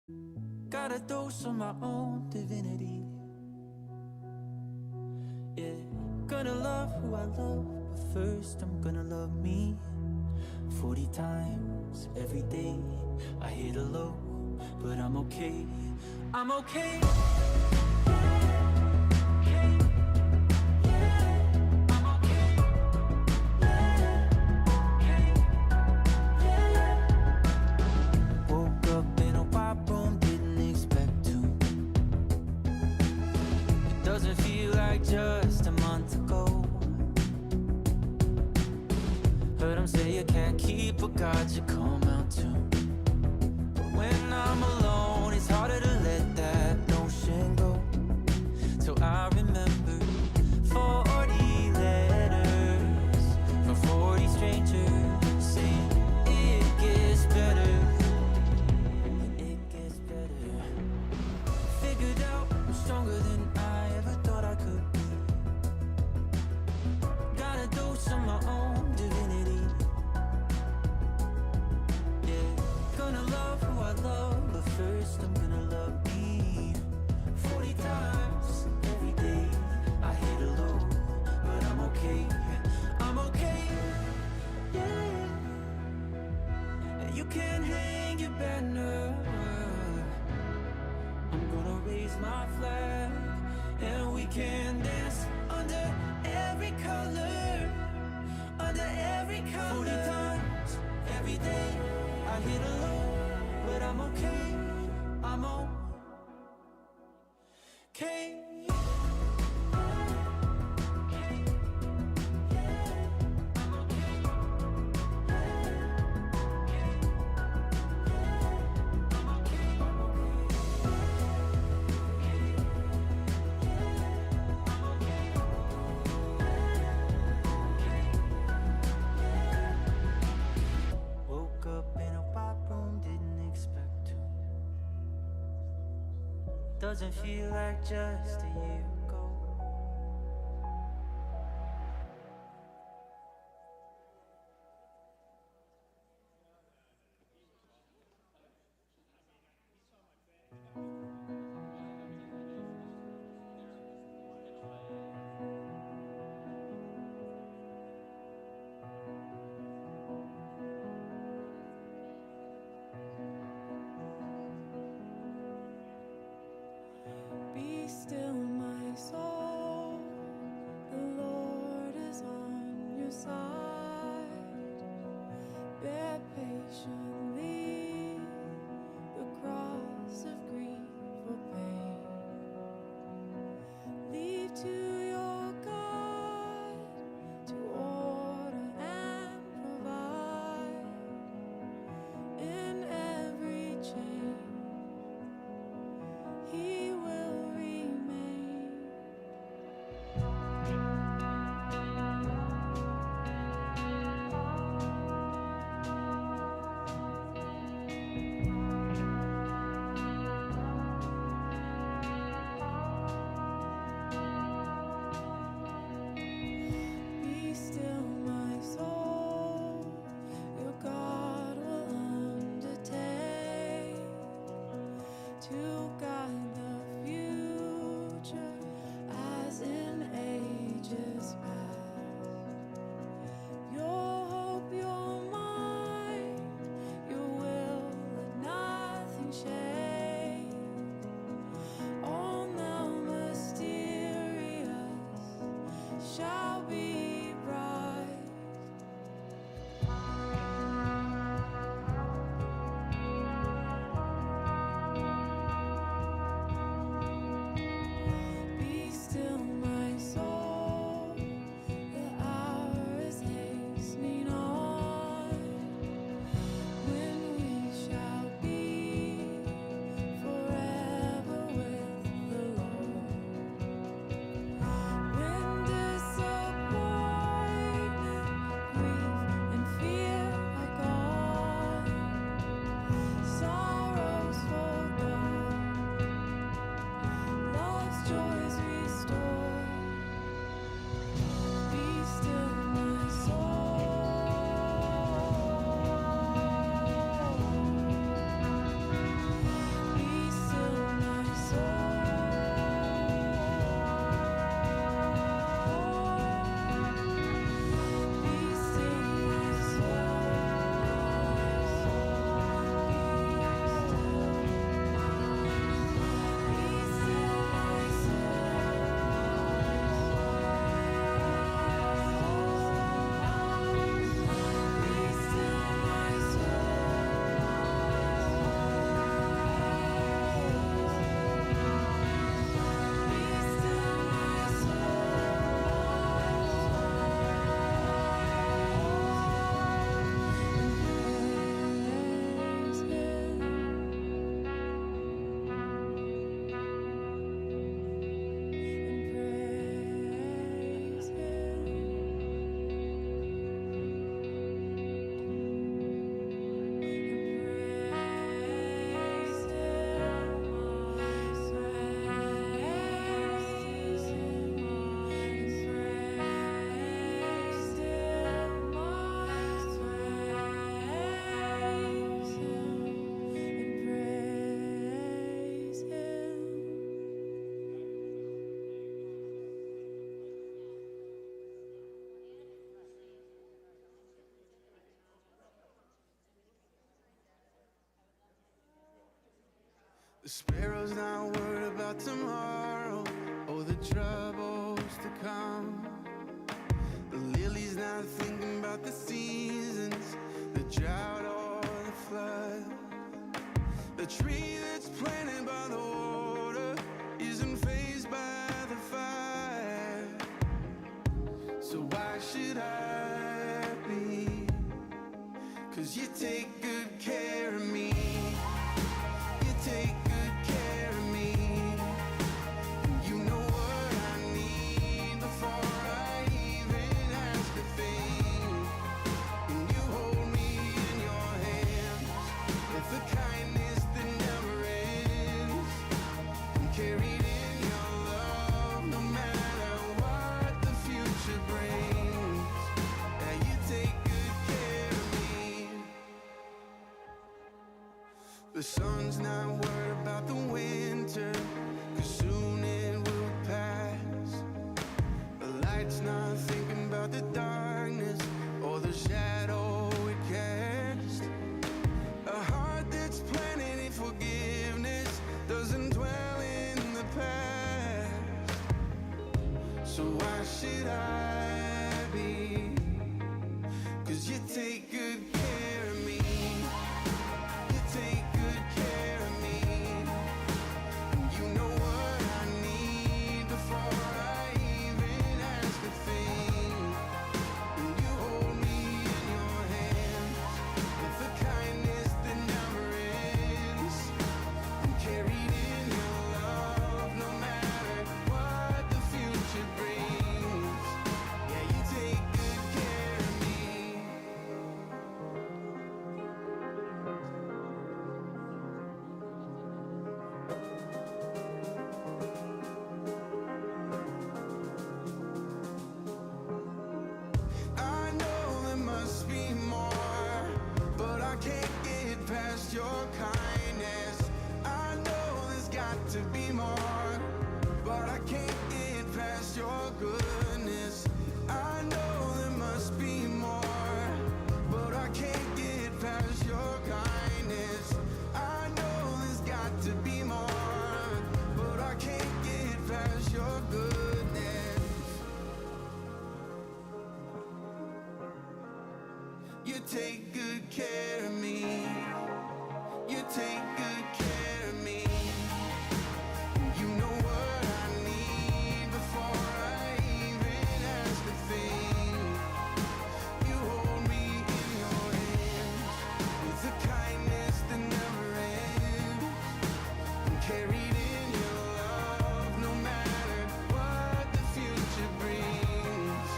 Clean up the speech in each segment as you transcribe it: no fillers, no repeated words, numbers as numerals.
Got a dose of my own divinity. Yeah, gonna love who I love, but first I'm gonna love me. 40 times every day I hit a low, but I'm okay, I'm okay. Woke up in a white room, didn't expect to. It doesn't feel like just a month ago. Heard him say you can't keep what God you come out to. But when I'm alone, it's harder to let that notion go. So I remember 40 letters from 40 strangers saying it gets better, it gets better. Figured out I'm stronger than I ever thought I could be. Got a dose of my own divinity. Yeah, gonna love who I love, but first I'm gonna love me. 40 times every day I hit a low, but I'm okay, I'm okay. Yeah, and you can't hang your banner. I'm gonna raise my flag, and we can dance under every color, under every color. 40 times every day I hit a low, but I'm okay, I'm okay. Woke up in a white room, didn't expect to. Doesn't feel like just a year ago. Be still, my soul. The Lord is on your side. Bear patiently the cross of grief or pain. Leave to your God to order and provide in every chain. He will remain. Be still, my soul. Your God will undertake to guide the future as in ages past. Your hope, your mind, your will, let nothing shake. All now mysterious shall be bright. Be still, my soul. The hour is hastening on, when we shall be forever with the Lord. When disobedience The sparrow's not worried about tomorrow or the troubles to come. The lily's not thinking about the seasons, the drought or the flood. The tree that's planted by the water isn't fazed by the fire. So why should I be? 'Cause you take good care of me. You take good care of me. You know what I need before I even ask a thing. And you hold me in your hands with a kindness that never ends. I'm carried in your love no matter what the future brings. Yeah, you take good care of me. The sun's not worried about the winter, 'cause soon it will pass. The light's not thinking about the darkness or the shadow it casts. A heart that's planted in forgiveness doesn't dwell in the past. So why should I be? 'Cause you take good care of me. You take good care of me. You know what I need before I even ask a thing. And you hold me in your hands with a kindness that never ends. I'm carried in your love no matter what the future brings. Yeah, you take good care of me. I know there must be more, but I can't get past your kindness. I know there's got to be more, but I can't get past your goodness. I know there must be more, but I can't get past your kindness. I know there's got to be more, but I can't get past your goodness. You take good care of me. You take good care of me. You know what I need before I even ask a thing. You hold me in your hands with a kindness that never ends. I'm carried in your love no matter what the future brings.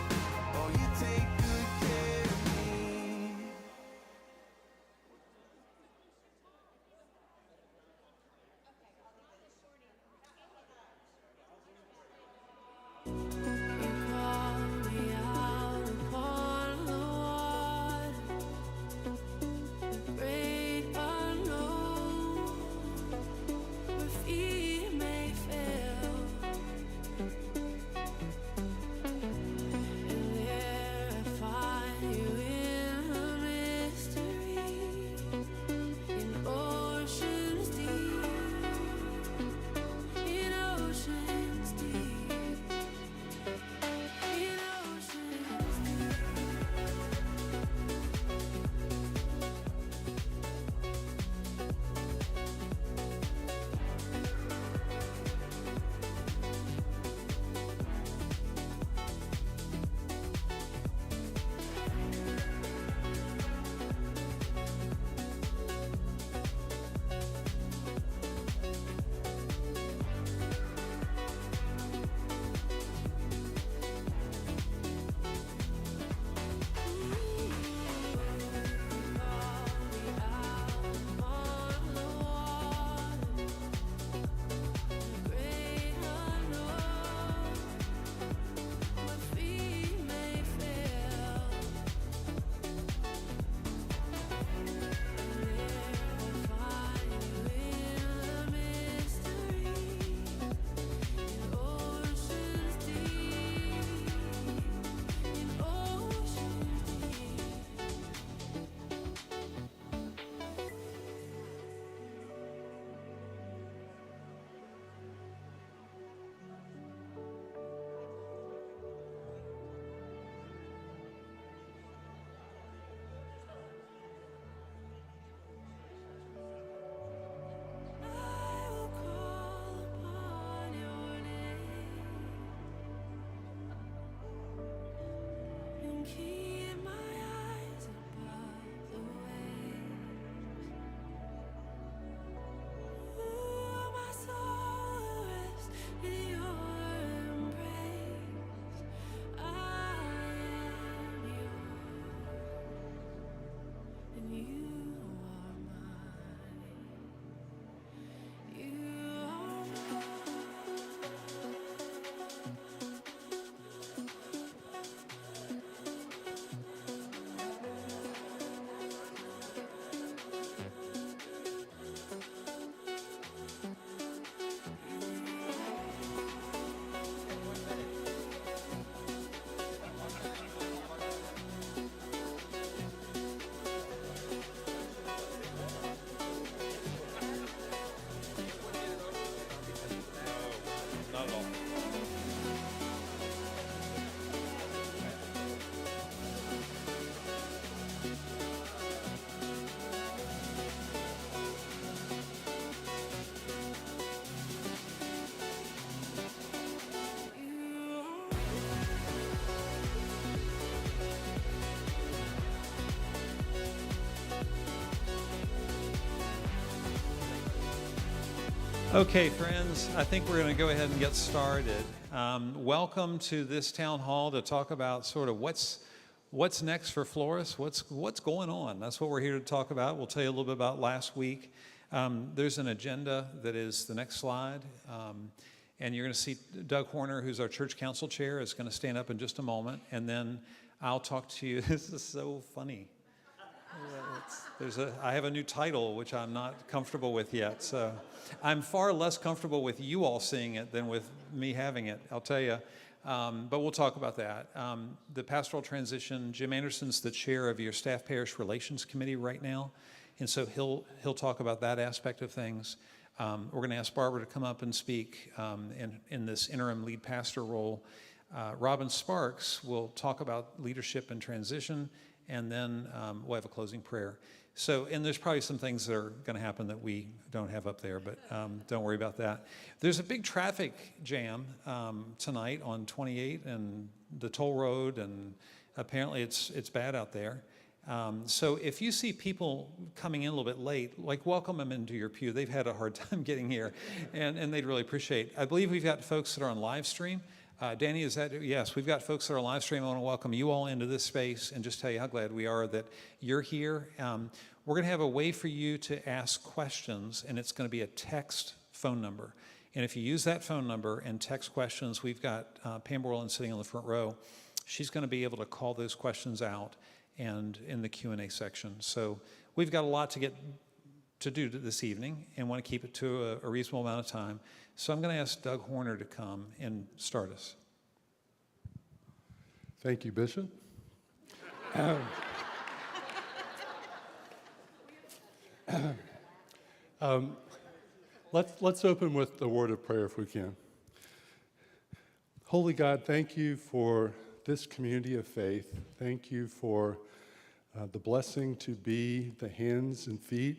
Oh, you take good care of me. Okay, friends, I think we're going to go ahead and get started. Welcome to this town hall to talk about sort of what's next for Floris, what's going on. That's what we're here to talk about. We'll tell you a little bit about last week. There's an agenda that is the next slide, and you're going to see Doug Horner, who's our church council chair, is going to stand up in just a moment, and then I'll talk to you. This is so funny. I have a new title, which I'm not comfortable with yet. So I'm far less comfortable with you all seeing it than with me having it, I'll tell you. But we'll talk about that. The pastoral transition, Jim Anderson's the chair of your staff parish relations committee right now. And so he'll talk about that aspect of things. We're going to ask Barbara to come up and speak in this interim lead pastor role. Robin Sparks will talk about leadership and transition, and then we'll have a closing prayer. So, and there's probably some things that are going to happen that we don't have up there, but don't worry about that. There's a big traffic jam tonight on 28 and the toll road, and apparently it's bad out there. So if you see people coming in a little bit late, like welcome them into your pew. They've had a hard time getting here, and they'd really appreciate. I believe we've got folks that are on live stream. Danny, is that? Yes, we've got folks that are on live stream. I want to welcome you all into this space and just tell you how glad we are that you're here. We're going to have a way for you to ask questions, and it's going to be a text phone number. And if you use that phone number and text questions, we've got Pam Borland sitting on the front row. She's going to be able to call those questions out and in the Q&A section. So we've got a lot to do this evening and want to keep it to a reasonable amount of time. So I'm going to ask Doug Horner to come and start us. Thank you, Bishop. Let's open with the word of prayer if we can. Holy God, thank you for this community of faith. Thank you for the blessing to be the hands and feet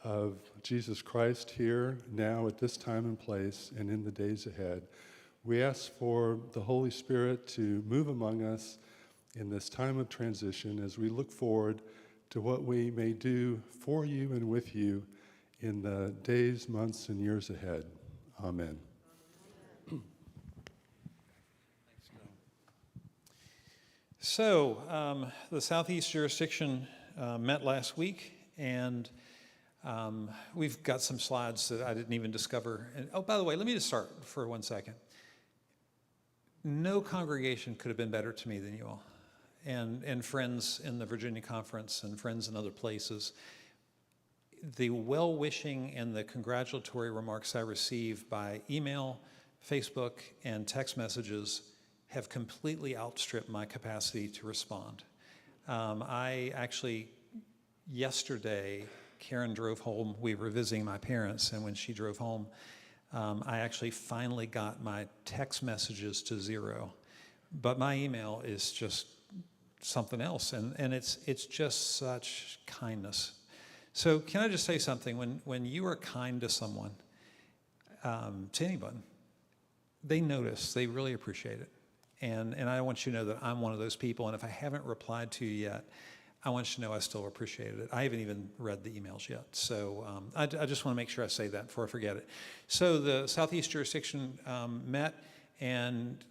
of Jesus Christ here, now, at this time and place, and in the days ahead. We ask for the Holy Spirit to move among us in this time of transition as we look forward to what we may do for you and with you in the days, months, and years ahead. Amen. So, the Southeast jurisdiction met last week, and we've got some slides that I didn't even discover. And, oh, by the way, let me just start for 1 second. No congregation could have been better to me than you all, and friends in the Virginia Conference and friends in other places. The well-wishing and the congratulatory remarks I receive by email, Facebook, and text messages have completely outstripped my capacity to respond. I actually, yesterday, Karen drove home. We were visiting my parents, and when she drove home, I actually finally got my text messages to zero. But my email is just something else, and it's just such kindness. So can I just say something? When you are kind to someone, to anyone, they notice, they really appreciate it. And I want you to know that I'm one of those people, and if I haven't replied to you yet, I want you to know I still appreciated it. I haven't even read the emails yet. So I just want to make sure I say that before I forget it. So the Southeast jurisdiction met, and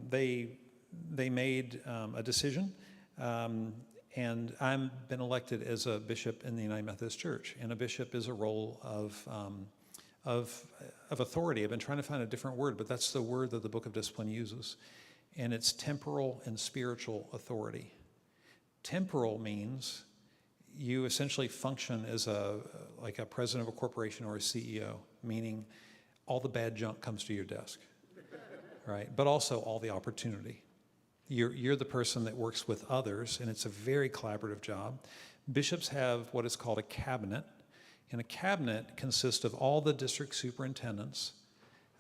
they made a decision. And I've been elected as a bishop in the United Methodist Church. And a bishop is a role of authority. I've been trying to find a different word, but that's the word that the Book of Discipline uses. And it's temporal and spiritual authority. Temporal means you essentially function as like a president of a corporation or a CEO, meaning all the bad junk comes to your desk, right? But also all the opportunity. You're the person that works with others, and it's a very collaborative job. Bishops have what is called a cabinet, and a cabinet consists of all the district superintendents,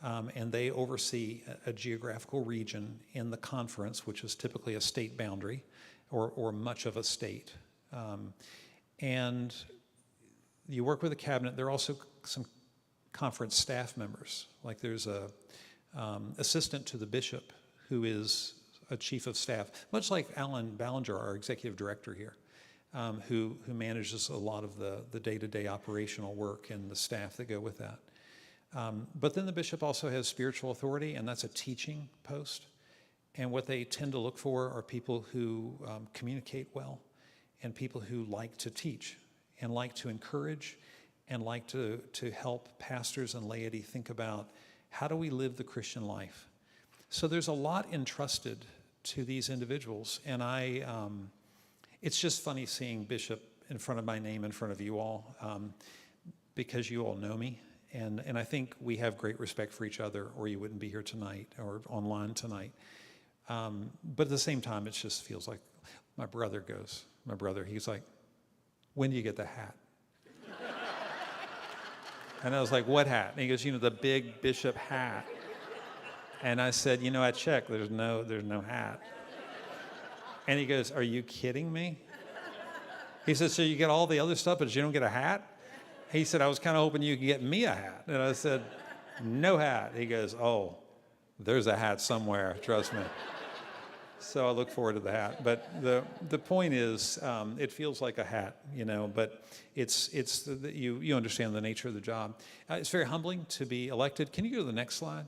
and they oversee a geographical region in the conference, which is typically a state boundary, or much of a state. And you work with a cabinet. There are also some conference staff members. Like there's a assistant to the bishop who is a chief of staff, much like Alan Ballinger, our executive director here, who manages a lot of the day-to-day operational work and the staff that go with that. But then the bishop also has spiritual authority, and that's a teaching post. And what they tend to look for are people who communicate well and people who like to teach and like to encourage and like to help pastors and laity think about how do we live the Christian life. So there's a lot entrusted to these individuals, and it's just funny seeing Bishop in front of my name in front of you all, because you all know me, and I think we have great respect for each other, or you wouldn't be here tonight or online tonight. But at the same time, it just feels like my brother, he's like, when do you get the hat? And I was like, what hat? And he goes, the big bishop hat. And I said, I checked, there's no hat. And he goes, are you kidding me? He said, so you get all the other stuff, but you don't get a hat? He said, I was kind of hoping you could get me a hat. And I said, no hat. He goes, oh, there's a hat somewhere, trust me. So I look forward to the hat. But the point is, it feels like a hat, but you understand the nature of the job. It's very humbling to be elected. Can you go to the next slide?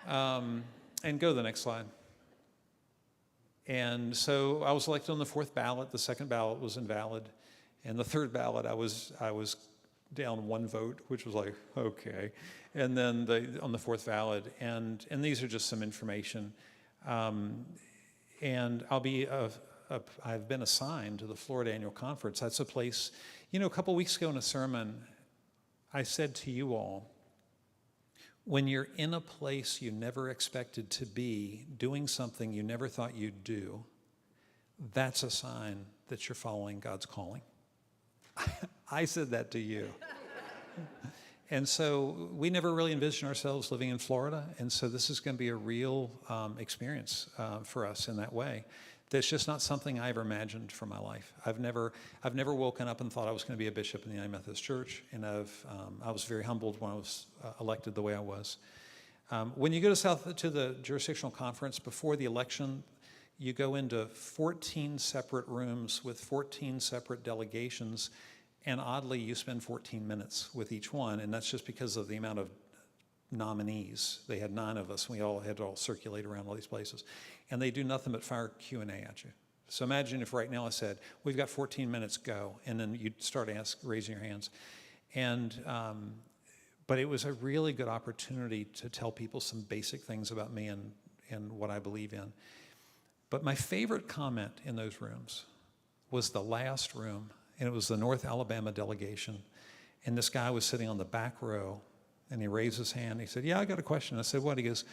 And go to the next slide. And so I was elected on the 4th ballot. The 2nd ballot was invalid. And the 3rd ballot, I was down 1 vote, which was like, okay. And then on the 4th ballot, and these are just some information. And I've been assigned to the Florida Annual Conference. That's a place, a couple weeks ago in a sermon, I said to you all, when you're in a place you never expected to be, doing something you never thought you'd do, that's a sign that you're following God's calling. I said that to you. And so we never really envisioned ourselves living in Florida, and so this is going to be a real experience for us in that way. That's just not something I ever imagined for my life. I've never woken up and thought I was going to be a bishop in the United Methodist Church, and I was very humbled when I was elected the way I was. When you go to the jurisdictional conference before the election, you go into 14 separate rooms with 14 separate delegations, and oddly, you spend 14 minutes with each one, and that's just because of the amount of nominees. They had 9 of us, and we all had to all circulate around all these places. And they do nothing but fire Q&A at you. So imagine if right now I said, we've got 14 minutes, go, and then you'd start raising your hands. And but it was a really good opportunity to tell people some basic things about me and what I believe in. But my favorite comment in those rooms was the last room, and it was the North Alabama delegation. And this guy was sitting on the back row, and he raised his hand. He said, yeah, I got a question. I said, what? He goes,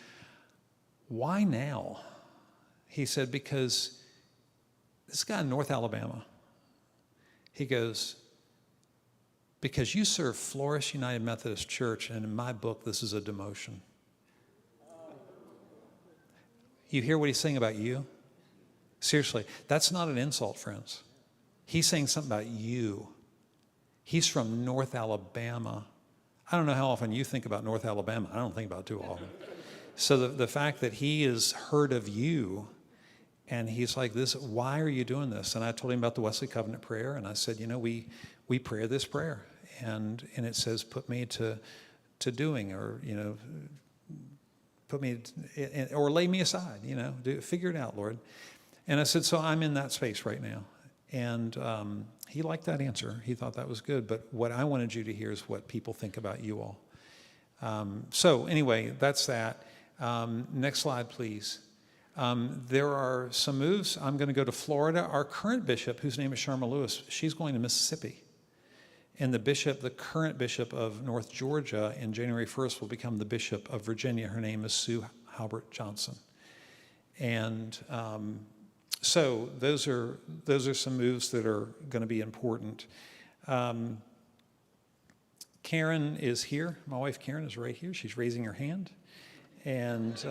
why now? He said, because this guy in North Alabama, he goes, because you serve Floris United Methodist Church, and in my book, this is a demotion. You hear what he's saying about you? Seriously, that's not an insult, friends. He's saying something about you. He's from North Alabama. I don't know how often you think about North Alabama. I don't think about it too often. So the fact that he has heard of you, and he's like, "This, why are you doing this?" And I told him about the Wesley Covenant prayer, and I said, we pray this prayer, and it says, put me to doing, or put me or lay me aside, figure it out, Lord. And I said, so I'm in that space right now. And he liked that answer. He thought that was good. But what I wanted you to hear is what people think about you all. So anyway, that's that. Next slide, please. There are some moves. I'm going to go to Florida. Our current bishop, whose name is Sharma Lewis, she's going to Mississippi. And the current bishop of North Georgia in January 1st will become the bishop of Virginia. Her name is Sue Halbert Johnson. And so those are some moves that are going to be important. Karen is here. My wife Karen is right here. She's raising her hand and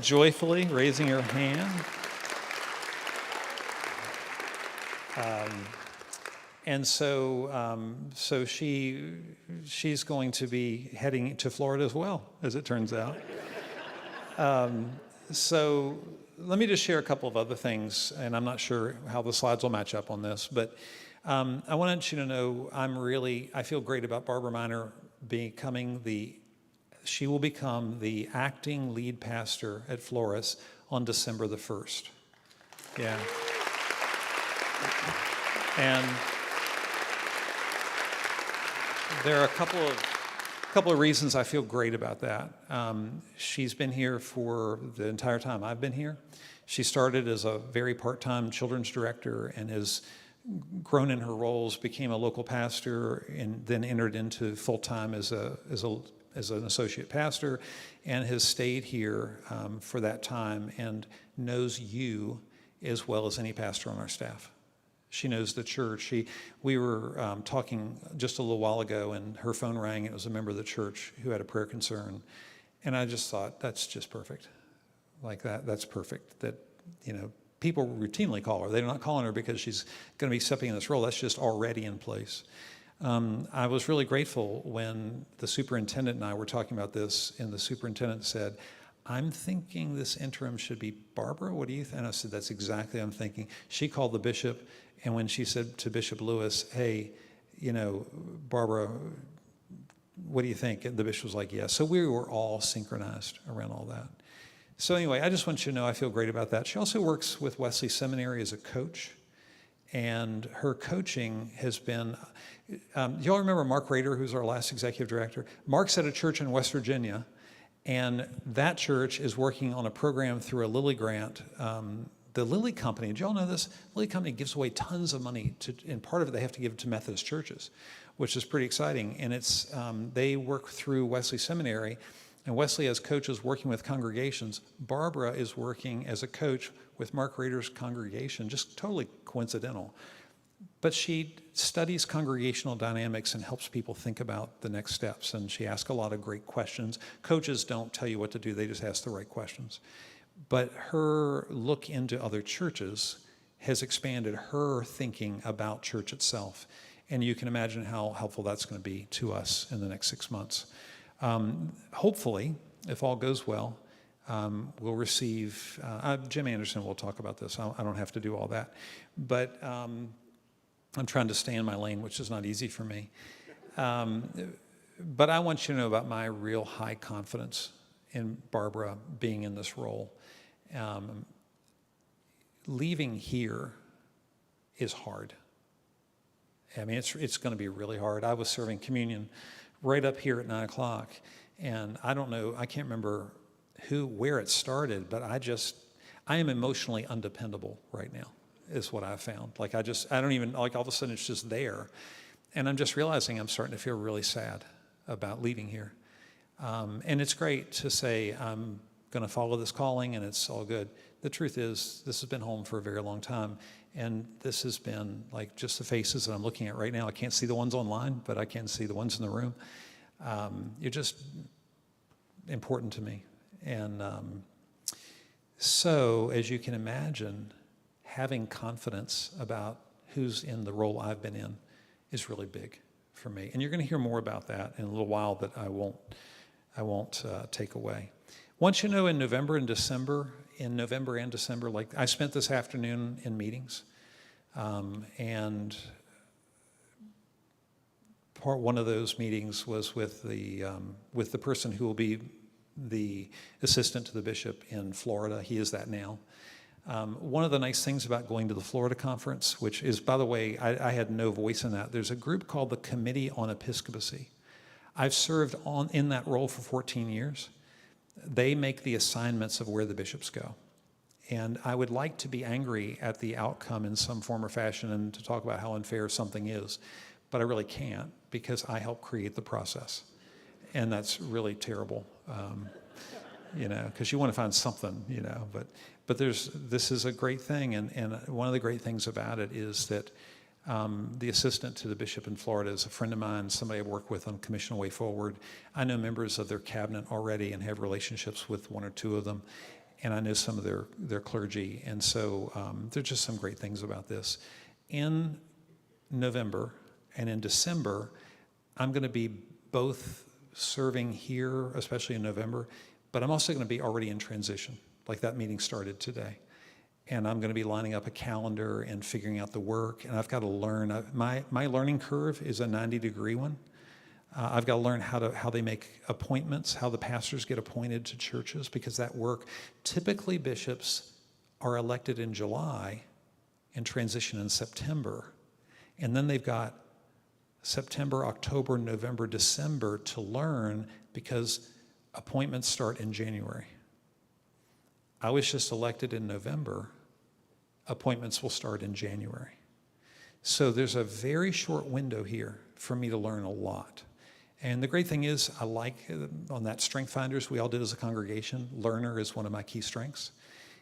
joyfully raising her hand. And so she's going to be heading to Florida as well, as it turns out. So let me just share a couple of other things, and I'm not sure how the slides will match up on this, but I wanted you to know I feel great about Barbara Miner becoming the She will become the acting lead pastor at Floris on December the 1st. Yeah. And there are a couple of reasons I feel great about that. She's been here for the entire time I've been here. She started as a very part-time children's director and has grown in her roles, became a local pastor, and then entered into full-time as an associate pastor, and has stayed here for that time and knows you as well as any pastor on our staff. She knows the church. We were talking just a little while ago, and her phone rang. It was a member of the church who had a prayer concern, and I just thought, that's just perfect. Like that's perfect. That, people routinely call her. They're not calling her because she's going to be stepping in this role. That's just already in place. I was really grateful when the superintendent and I were talking about this, and the superintendent said, I'm thinking this interim should be Barbara. What do you think? And I said, that's exactly what I'm thinking. She called the bishop, and when she said to Bishop Lewis, hey, Barbara, what do you think? And the bishop was like, yes. So we were all synchronized around all that. So anyway, I just want you to know I feel great about that. She also works with Wesley Seminary as a coach, and her coaching has been, y'all remember Mark Rader, who's our last executive director? Mark's at a church in West Virginia, and that church is working on a program through a Lilly grant. The Lilly Company, did y'all know this? Lilly Company gives away tons of money, and part of it they have to give it to Methodist churches, which is pretty exciting. And it's they work through Wesley Seminary, and Wesley as coaches working with congregations. Barbara is working as a coach with Mark Rader's congregation, just totally coincidental. But she studies congregational dynamics and helps people think about the next steps, and she asks a lot of great questions. Coaches don't tell you what to do, they just ask the right questions. But her look into other churches has expanded her thinking about church itself, and you can imagine how helpful that's going to be to us in the next 6 months. Hopefully, if all goes well, we'll receive, Jim Anderson will talk about this. I don't have to do all that. But I'm trying to stay in my lane, which is not easy for me. But I want you to know about my real high confidence in Barbara being in this role. Leaving here is hard. I mean, it's going to be really hard. I was serving communion right up here at 9 o'clock, and I don't know, I can't remember where it started, but I am emotionally undependable right now, is what I've found. Like I don't even, like all of a sudden it's just there. And I'm just realizing I'm starting to feel really sad about leaving here. And it's great to say I'm going to follow this calling and it's all good. The truth is, this has been home for a very long time. And this has been like just the faces that I'm looking at right now. I can't see the ones online, but I can see the ones in the room. You're just important to me. And so, as you can imagine, having confidence about who's in the role I've been in is really big for me. And you're going to hear more about that in a little while that I won't take away. Once you know, in November and December, like I spent this afternoon in meetings, and one of those meetings was with the person who will be the assistant to the bishop in Florida. He is that now. One of the nice things about going to the Florida conference, which is, by the way, I had no voice in that, there's a group called the Committee on Episcopacy. I've served in that role for 14 years. They make the assignments of where the bishops go. And I would like to be angry at the outcome in some form or fashion and to talk about how unfair something is, but I really can't because I help create the process. And that's really terrible, because you want to find something, but this is a great thing. And one of the great things about it is that the assistant to the bishop in Florida is a friend of mine, somebody I've worked with on Commission Way Forward. I know members of their cabinet already and have relationships with one or two of them. And I know some of their clergy. And so there's just some great things about this. In November and in December, I'm going to be both serving here, especially in November, but I'm also going to be already in transition. Like that meeting started today. And I'm going to be lining up a calendar and figuring out the work. And I've got to learn. My learning curve is a 90-degree one. I've got to learn how they make appointments, how the pastors get appointed to churches, because that work, typically bishops are elected in July and transition in September. And then they've got September, October, November, December to learn, because appointments start in January. I was just elected in November. Appointments will start in January. So there's a very short window here for me to learn a lot. And the great thing is, I like, on that Strength Finders we all did as a congregation, learner is one of my key strengths.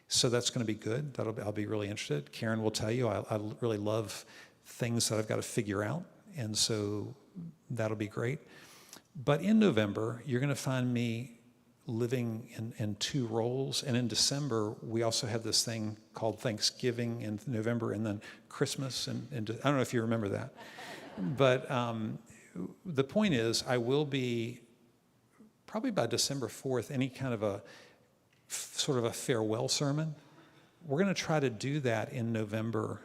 So that's going to be good. I'll be really interested. Karen will tell you, I really love things that I've got to figure out. And so that'll be great. But in November, you're going to find me living in two roles. And in December, we also have this thing called Thanksgiving in November, and then Christmas. And I don't know if you remember that. But the point is, I will be, probably by December 4th, any kind of a sort of a farewell sermon. We're going to try to do that in November,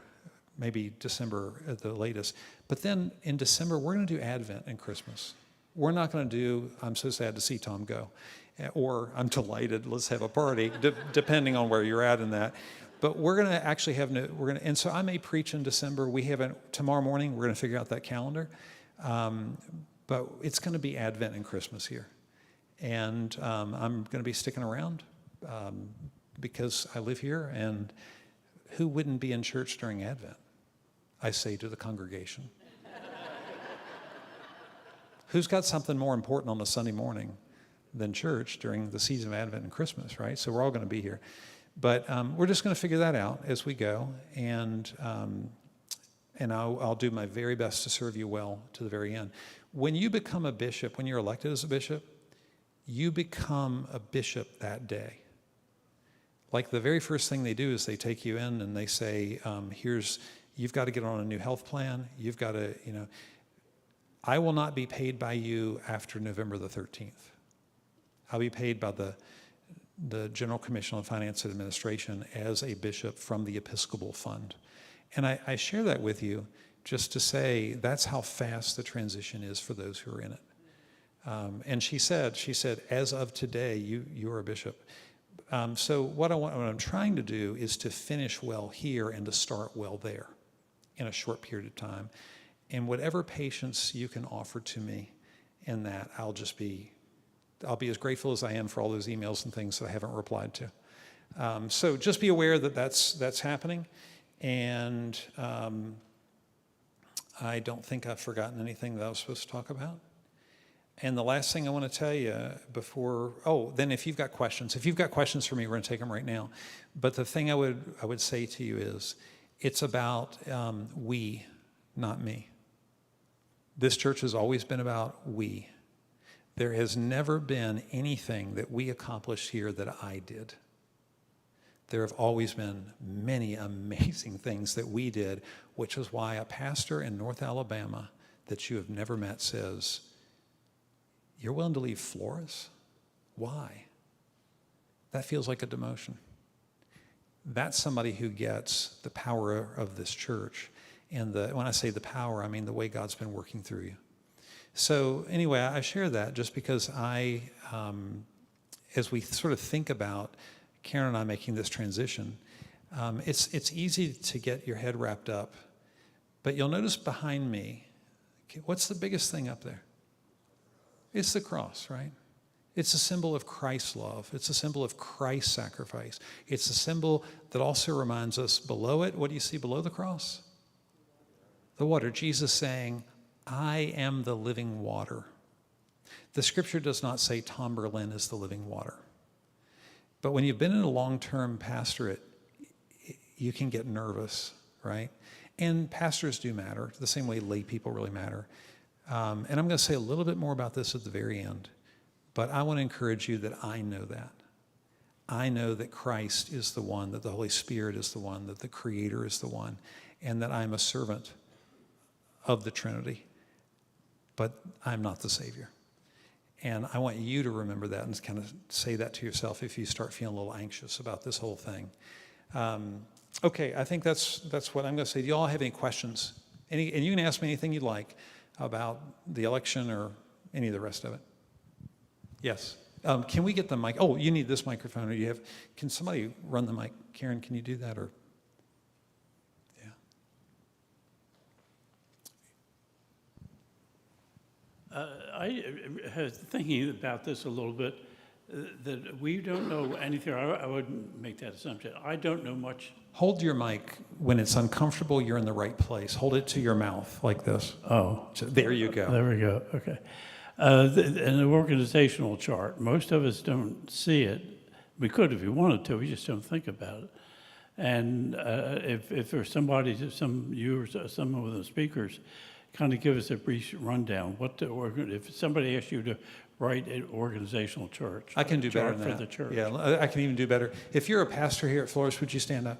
maybe December at the latest. But then in December, we're going to do Advent and Christmas. We're not going to do, I'm so sad to see Tom go, or I'm delighted, let's have a party, depending on where you're at in that. But we're going to actually have, and so I may preach in December. Tomorrow morning, we're going to figure out that calendar. But it's going to be Advent and Christmas here. And I'm going to be sticking around because I live here, and who wouldn't be in church during Advent? I say to the congregation. Who's got something more important on a Sunday morning than church during the season of Advent and Christmas, right? So we're all going to be here. But we're just going to figure that out as we go, and I'll do my very best to serve you well to the very end. When you become a bishop, when you're elected as a bishop, you become a bishop that day. Like, the very first thing they do is they take you in and they say, you've got to get on a new health plan. You've got to, I will not be paid by you after November the 13th. I'll be paid by the General Commission on Finance and Administration as a bishop from the Episcopal Fund. And I share that with you just to say that's how fast the transition is for those who are in it. And she said, as of today, you are a bishop. So what I'm trying to do is to finish well here and to start well there in a short period of time. And whatever patience you can offer to me in that, I'll be as grateful as I am for all those emails and things that I haven't replied to. So just be aware that that's happening. And I don't think I've forgotten anything that I was supposed to talk about. And the last thing I want to tell you then if you've got questions for me, we're going to take them right now. But the thing I would say to you is, it's about we, not me. This church has always been about we. There has never been anything that we accomplished here that I did. There have always been many amazing things that we did, which is why a pastor in North Alabama that you have never met says, "You're willing to leave Floris? Why?" That feels like a demotion. That's somebody who gets the power of this church. And when I say the power, I mean the way God's been working through you. So anyway, I share that just because as we sort of think about Karen and I making this transition, it's easy to get your head wrapped up. But you'll notice behind me, what's the biggest thing up there? It's the cross, right? It's a symbol of Christ's love. It's a symbol of Christ's sacrifice. It's a symbol that also reminds us below it, what do you see below the cross? The water. Jesus saying, "I am the living water." The scripture does not say Tom Berlin is the living water. But when you've been in a long-term pastorate, you can get nervous, right? And pastors do matter, the same way lay people really matter. And I'm going to say a little bit more about this at the very end. But I want to encourage you that I know that. I know that Christ is the one, that the Holy Spirit is the one, that the Creator is the one, and that I'm a servant of the Trinity. But I'm not the Savior. And I want you to remember that and kind of say that to yourself if you start feeling a little anxious about this whole thing. Okay, I think that's what I'm going to say. Do you all have any questions? And you can ask me anything you'd like about the election or any of the rest of it. Yes. Can we get the mic? Oh, you need this microphone, or you have, can somebody run the mic? Karen, can you do that, or? I was thinking about this a little bit, that we don't know anything. I wouldn't make that assumption. I don't know much. Hold your mic. When it's uncomfortable, you're in the right place. Hold it to your mouth like this. Oh. So there you go. There we go. Okay. An organizational chart. Most of us don't see it. We could if we wanted to. We just don't think about it. And if there's somebody, you or some of the speakers, kind of give us a brief rundown. If somebody asked you to write an organizational chart, I can do better chart than for that. the church. Yeah, I can even do better. If you're a pastor here at Floris, would you stand up?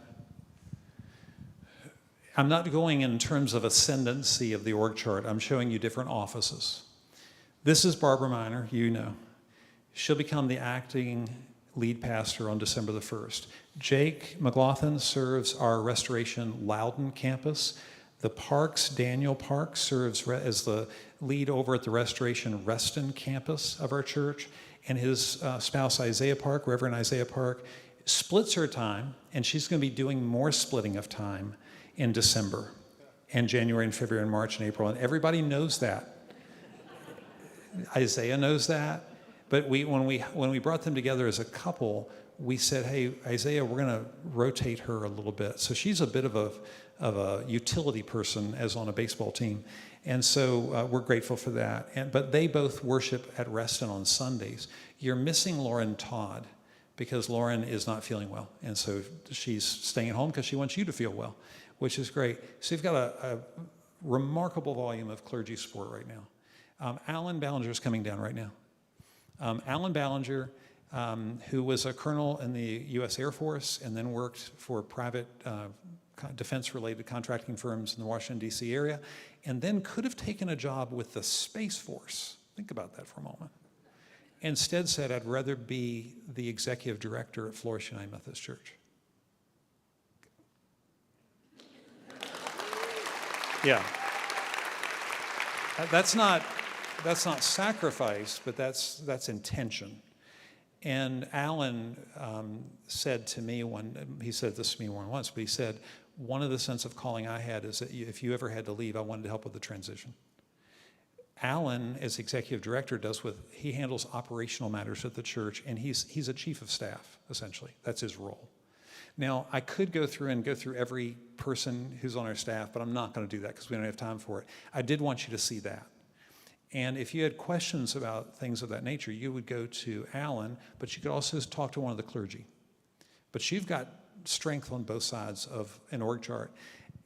I'm not going in terms of ascendancy of the org chart. I'm showing you different offices. This is Barbara Miner, you know. She'll become the acting lead pastor on December the 1st. Jake McLaughlin serves our Restoration Loudon campus. The Parks, Daniel Parks, serves as the lead over at the Restoration Reston campus of our church. And his spouse, Isaiah Park, Reverend Isaiah Park, splits her time, and she's going to be doing more splitting of time in December and January and February and March and April. And everybody knows that. Isaiah knows that. But when we brought them together as a couple, we said, hey, Isaiah, we're going to rotate her a little bit. So she's a bit of a utility person as on a baseball team. And so we're grateful for that. But they both worship at Reston on Sundays. You're missing Lauren Todd because Lauren is not feeling well. And so she's staying at home because she wants you to feel well, which is great. So you've got a remarkable volume of clergy support right now. Alan Ballinger is coming down right now. Alan Ballinger, who was a colonel in the U.S. Air Force and then worked for private defense-related contracting firms in the Washington, D.C. area, and then could have taken a job with the Space Force. Think about that for a moment. Instead said, I'd rather be the executive director at Floris United Methodist Church. Yeah. That's not sacrifice, but that's intention. And Alan said to me he said this to me once, but he said, one of the sense of calling I had is that if you ever had to leave, I wanted to help with the transition. Alan, as executive director, he handles operational matters at the church, and he's a chief of staff, essentially. That's his role. Now, I could go through every person who's on our staff, but I'm not going to do that because we don't have time for it. I did want you to see that. And if you had questions about things of that nature, you would go to Alan, but you could also talk to one of the clergy. But you've got strength on both sides of an org chart.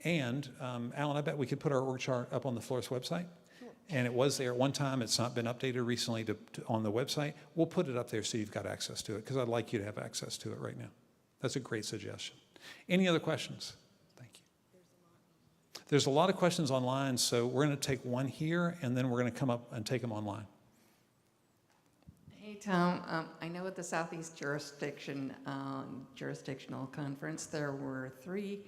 And Alan, I bet we could put our org chart up on the Floris website. Sure. And it was there at one time. It's not been updated recently on the website. We'll put it up there so you've got access to it, because I'd like you to have access to it right now. That's a great suggestion. Any other questions? Thank you. There's a lot of questions online, so we're going to take one here, and then we're going to come up and take them online. Hey, Tom. I know at the Southeast Jurisdictional Conference, there were 3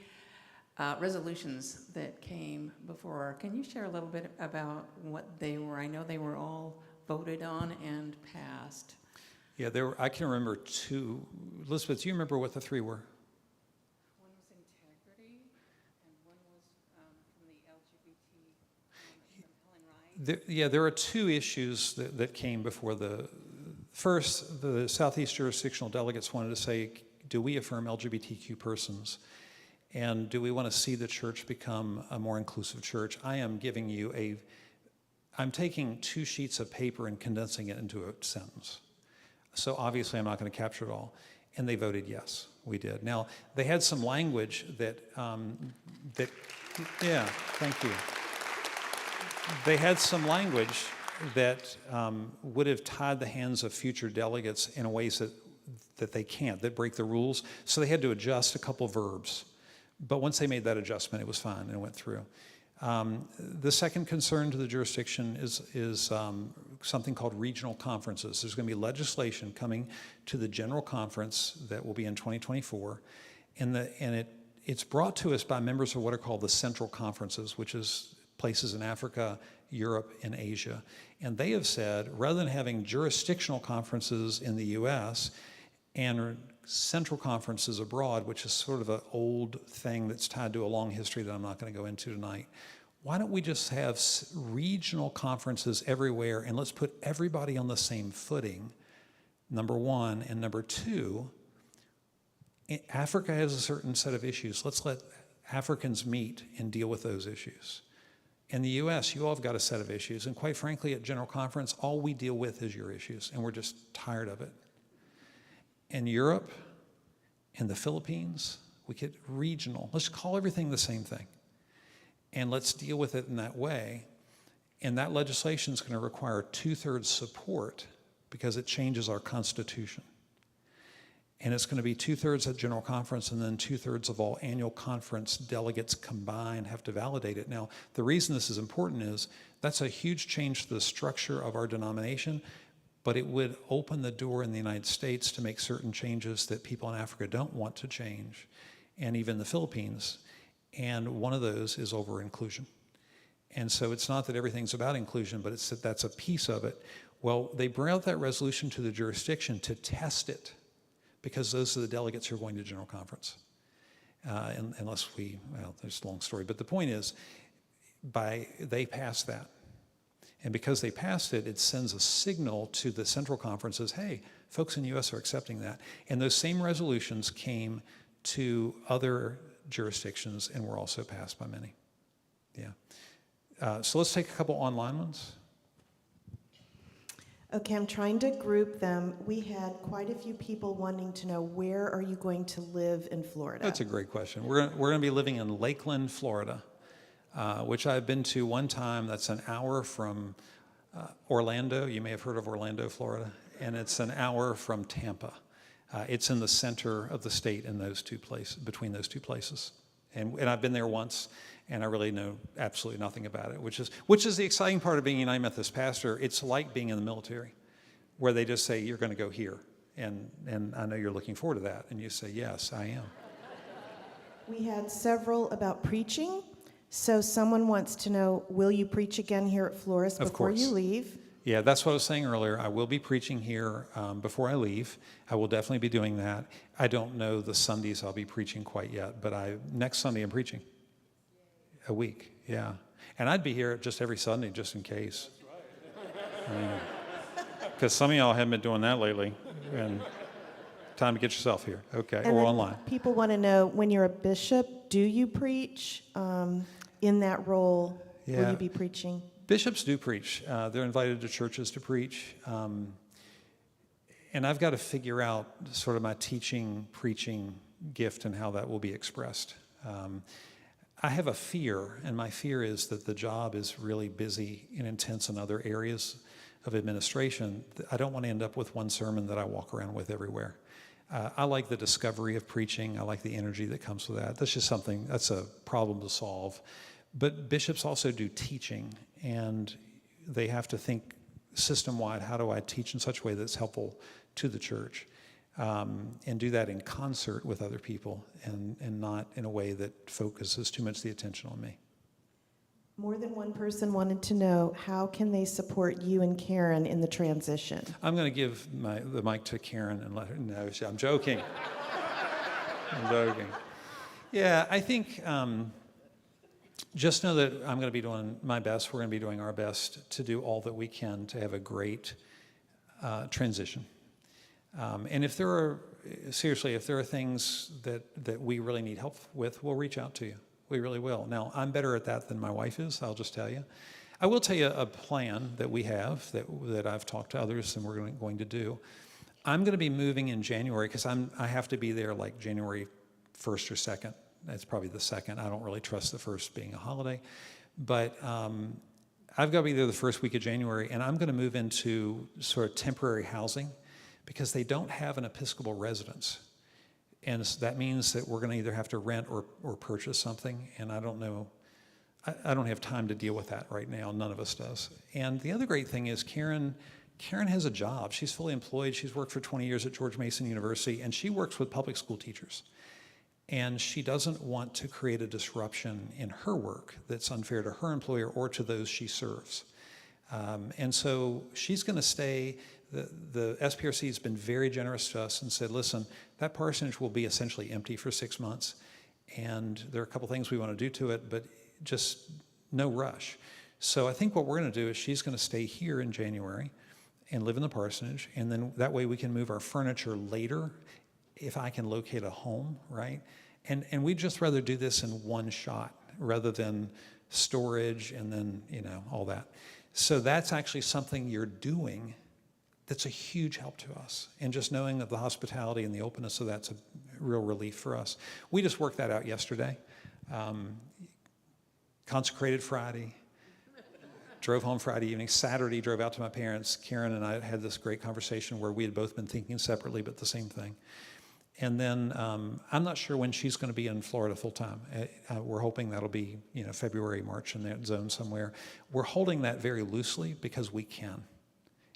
resolutions that came before. Can you share a little bit about what they were? I know they were all voted on and passed. Yeah, I can remember 2. Elizabeth, do you remember what the 3 were? One was integrity, and one was from the LGBT compelling right. There are 2 issues that came before first, the Southeast Jurisdictional Delegates wanted to say, do we affirm LGBTQ persons? And do we want to see the church become a more inclusive church? I'm taking 2 sheets of paper and condensing it into a sentence. So obviously I'm not going to capture it all. And they voted yes, we did. Now, they had some language yeah, thank you. They had some language that would have tied the hands of future delegates in ways that they can't, that break the rules. So they had to adjust a couple verbs. But once they made that adjustment, it was fine and it went through. The second concern to the jurisdiction is something called regional conferences. There's going to be legislation coming to the general conference that will be in 2024, and it's brought to us by members of what are called the central conferences, which is places in Africa, Europe, and Asia. And they have said, rather than having jurisdictional conferences in the US and central conferences abroad, which is sort of an old thing that's tied to a long history that I'm not going to go into tonight, why don't we just have regional conferences everywhere, and let's put everybody on the same footing, number one. And number two, Africa has a certain set of issues. Let's let Africans meet and deal with those issues. In the US, you all have got a set of issues, and quite frankly, at General Conference, all we deal with is your issues, and we're just tired of it. In Europe, in the Philippines, we get regional. Let's call everything the same thing, and let's deal with it in that way. And that legislation is going to require 2/3 support because it changes our Constitution. And it's going to be 2/3 at General Conference, and then 2/3 of all annual conference delegates combined have to validate it. Now, the reason this is important is that's a huge change to the structure of our denomination, but it would open the door in the United States to make certain changes that people in Africa don't want to change, and even the Philippines. And one of those is over inclusion. And so it's not that everything's about inclusion, but it's that that's a piece of it. Well, they brought that resolution to the jurisdiction to test it, because those are the delegates who are going to General Conference. Unless there's a long story, but the point is, they passed that. And because they passed it, it sends a signal to the central conferences, hey, folks in the US are accepting that. And those same resolutions came to other jurisdictions and were also passed by many. Yeah. So let's take a couple online ones. Okay, I'm trying to group them. We had quite a few people wanting to know, where are you going to live in Florida? That's a great question. We're going to be living in Lakeland, Florida, which I've been to one time. That's an hour from Orlando. You may have heard of Orlando, Florida. And it's an hour from Tampa. It's in the center of the state in those two places, between those two places. And I've been there once, and I really know absolutely nothing about it, which is the exciting part of being a United Methodist pastor. It's like being in the military, where they just say, you're going to go here. And I know you're looking forward to that. And you say, yes, I am. We had several about preaching. So someone wants to know, will you preach again here at Floris before you leave? Yeah, that's what I was saying earlier. I will be preaching here before I leave. I will definitely be doing that. I don't know the Sundays I'll be preaching quite yet, but next Sunday I'm preaching. A week, yeah. And I'd be here just every Sunday just in case. Because some of y'all haven't been doing that lately. And time to get yourself here, okay, And or then online. People want to know, when you're a bishop, do you preach in that role? Will Yeah. you be preaching? Bishops do preach. They're invited to churches to preach. And I've got to figure out sort of my teaching, preaching gift and how that will be expressed. I have a fear, and my fear is that the job is really busy and intense in other areas of administration. I don't want to end up with one sermon that I walk around with everywhere. I like the discovery of preaching. I like the energy that comes with that. That's just something, that's a problem to solve. But bishops also do teaching, and they have to think system-wide, how do I teach in such a way that's helpful to the church? And do that in concert with other people, and not in a way that focuses too much the attention on me. More than one person wanted to know, how can they support you and Karen in the transition? I'm going to give the mic to Karen and let her know. I'm joking. I'm joking. Yeah, I think just know that I'm going to be doing my best. We're going to be doing our best to do all that we can to have a great transition. And if there are things that we really need help with, we'll reach out to you. We really will. Now, I'm better at that than my wife is, I'll just tell you. I will tell you a plan that we have that I've talked to others and we're going to do. I'm going to be moving in January because I have to be there like January 1st or 2nd. That's probably the 2nd. I don't really trust the 1st being a holiday. But I've got to be there the first week of January, and I'm going to move into sort of temporary housing because they don't have an Episcopal residence. And that means that we're going to either have to rent or purchase something, and I don't know. I don't have time to deal with that right now. None of us does. And the other great thing is Karen has a job. She's fully employed. She's worked for 20 years at George Mason University, and she works with public school teachers. And she doesn't want to create a disruption in her work that's unfair to her employer or to those she serves. And so she's going to stay. The SPRC has been very generous to us and said, listen, that parsonage will be essentially empty for 6 months. And there are a couple things we want to do to it, but just no rush. So I think what we're going to do is she's going to stay here in January and live in the parsonage. And then that way we can move our furniture later if I can locate a home, right? And we'd just rather do this in one shot rather than storage and then, all that. So that's actually something you're doing that's a huge help to us. And just knowing that the hospitality and the openness of that's a real relief for us. We just worked that out yesterday. Consecrated Friday, drove home Friday evening. Saturday, drove out to my parents. Karen and I had this great conversation where we had both been thinking separately, but the same thing. And then I'm not sure when she's going to be in Florida full time. We're hoping that'll be, February, March, in that zone somewhere. We're holding that very loosely because we can.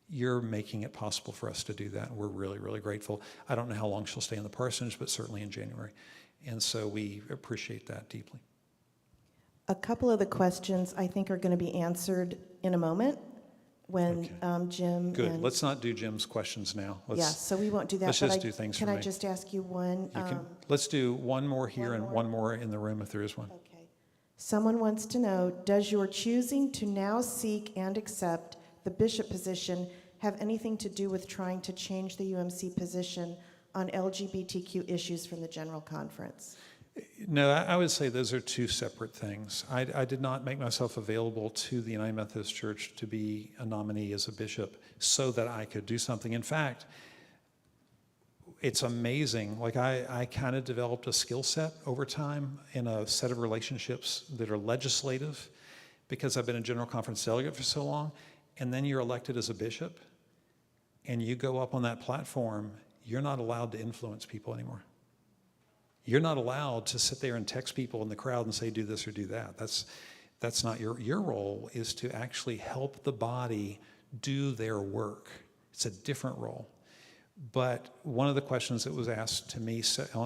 You're making it possible for us to do that. We're really, really grateful. I don't know how long she'll stay in the parsonage, but certainly in January. And so we appreciate that deeply. A couple of the questions I think are going to be answered in a moment when Jim Good. and... Let's not do Jim's questions now. So we won't do that. Let's but just do things Can for I me. just ask you one? Let's do one more here one and more? one more in the room if there is one. Okay. Someone wants to know, does your choosing to now seek and accept the bishop position have anything to do with trying to change the UMC position on LGBTQ issues from the General Conference? No, I would say those are two separate things. I did not make myself available to the United Methodist Church to be a nominee as a bishop so that I could do something. In fact, it's amazing. Like I kind of developed a skill set over time in a set of relationships that are legislative because I've been a General Conference delegate for so long. And then you're elected as a bishop and you go up on that platform, you're not allowed to influence people anymore. You're not allowed to sit there and text people in the crowd and say, do this or do that. That's not your role is to actually help the body do their work. It's a different role. But one of the questions that was asked to me